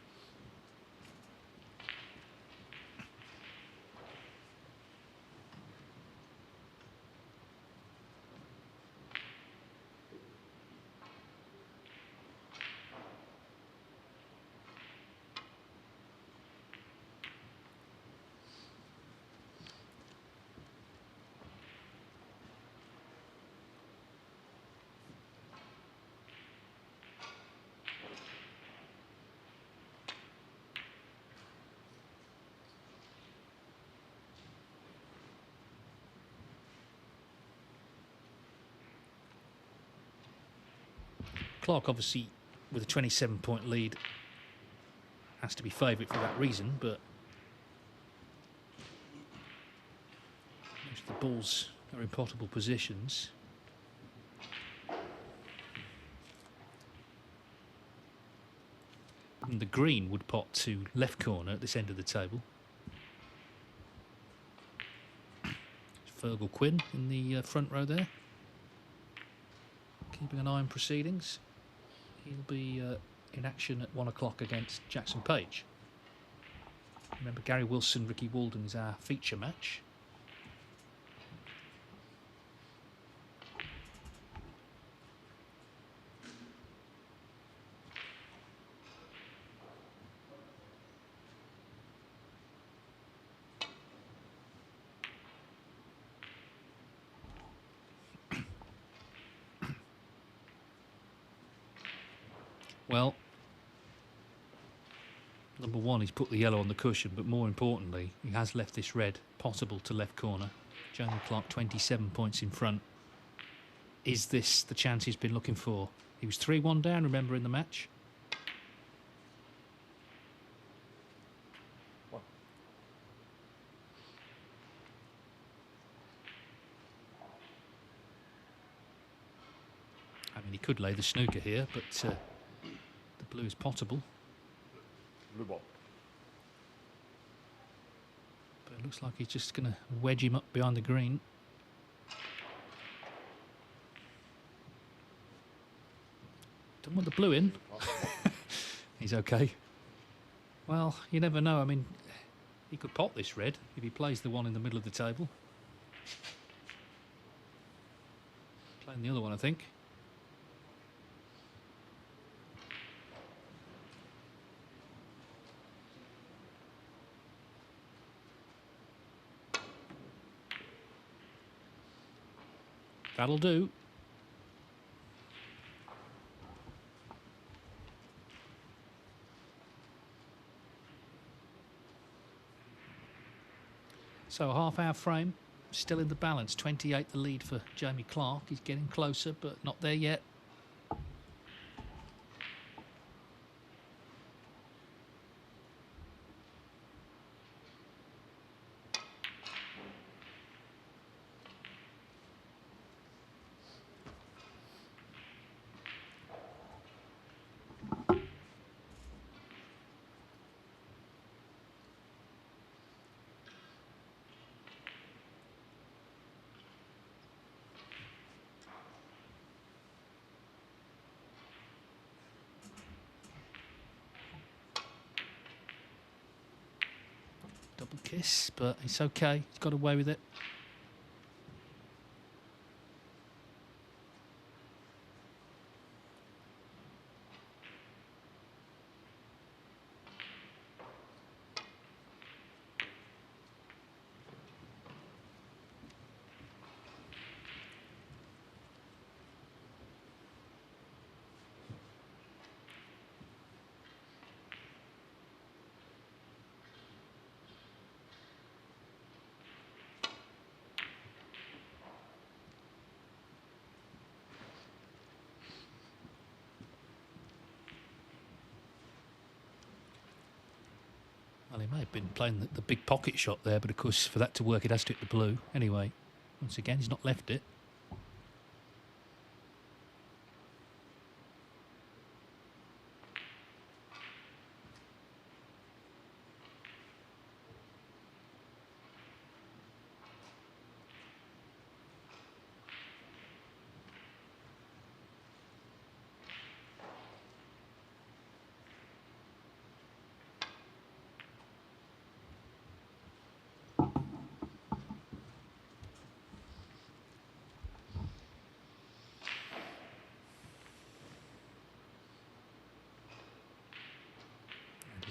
Clarke, obviously, with a 27-point lead, has to be favourite for that reason, but most of the balls are in potable positions. And the green would pot to left corner at this end of the table. Fergal Quinn in the front row there, keeping an eye on proceedings. He'll be in action at 1 o'clock against Jackson Page. Remember, Gary Wilson, Ricky Walden is our feature match. Well, number one, he's put the yellow on the cushion, but more importantly, he has left this red possible to left corner. Jamie Clarke 27 points in front. Is this the chance he's been looking for? He was 3-1 down, remember, in the match. One. I mean, he could lay the snooker here, but the blue is potable. Blue ball. But it looks like he's just going to wedge him up behind the green. Don't want the blue in. He's okay. Well, you never know. I mean, he could pot this red if he plays the one in the middle of the table. Playing the other one, I think. That'll do. So a half-hour frame, still in the balance. 28 the lead for Jamie Clarke. He's getting closer, but not there yet. Double kiss, but it's okay. He's got away with it. Well, he may have been playing the big pocket shot there, but of course, for that to work, it has to hit the blue. Anyway, once again, he's not left it.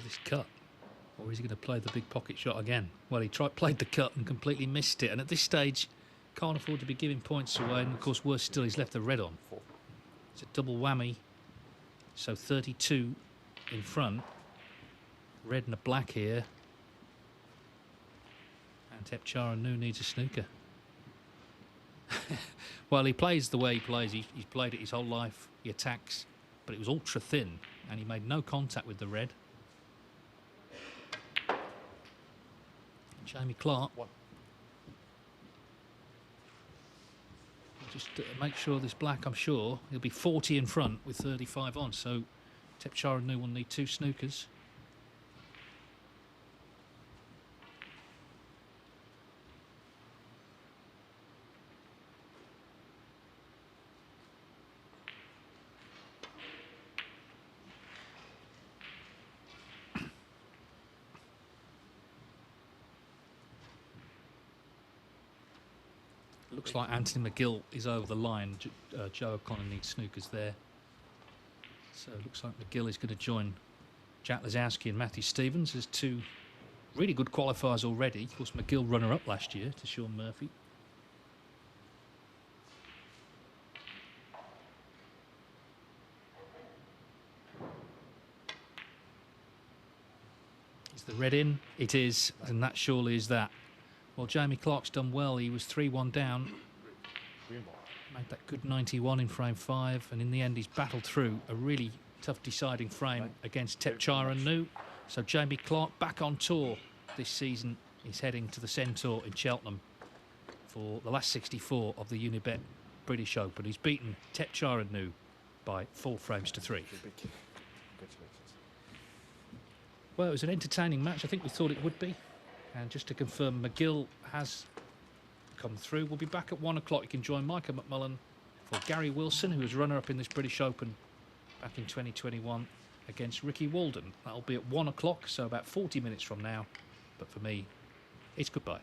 This cut, or is he going to play the big pocket shot again? Well, he played the cut and completely missed it, and at this stage can't afford to be giving points away, and of course worse still, he's left the red on. It's a double whammy, so 32 in front, red and a black here, and Thepchaiya Un-Nooh needs a snooker. Well, he plays the way he plays. He's played it his whole life. He attacks, but it was ultra thin, and he made no contact with the red. Jamie Clarke. One. Just make sure this black, I'm sure, he'll be 40 in front with 35 on, so Thepchaiya Un-Nooh will need 2 snookers. Looks like Anthony McGill is over the line. Joe O'Connor needs snookers there. So it looks like McGill is going to join Jack Lazowski and Matthew Stevens as 2 really good qualifiers already. Of course, McGill runner-up last year to Sean Murphy. Is the red in? It is, and that surely is that. Well, Jamie Clarke's done well. He was 3-1 down. Made that good 91 in frame 5, and in the end he's battled through a really tough deciding frame against Thepchaiya Un-Nooh. So Jamie Clarke back on tour this season. He's heading to the Centaur in Cheltenham for the last 64 of the Unibet British Open. He's beaten Thepchaiya Un-Nooh by 4 frames to 3. Congratulations. Well, it was an entertaining match. I think we thought it would be. And just to confirm, McGill has come through. We'll be back at 1 o'clock. You can join Micah McMullen for Gary Wilson, who was runner-up in this British Open back in 2021 against Ricky Walden. That'll be at 1 o'clock, so about 40 minutes from now. But for me, it's goodbye.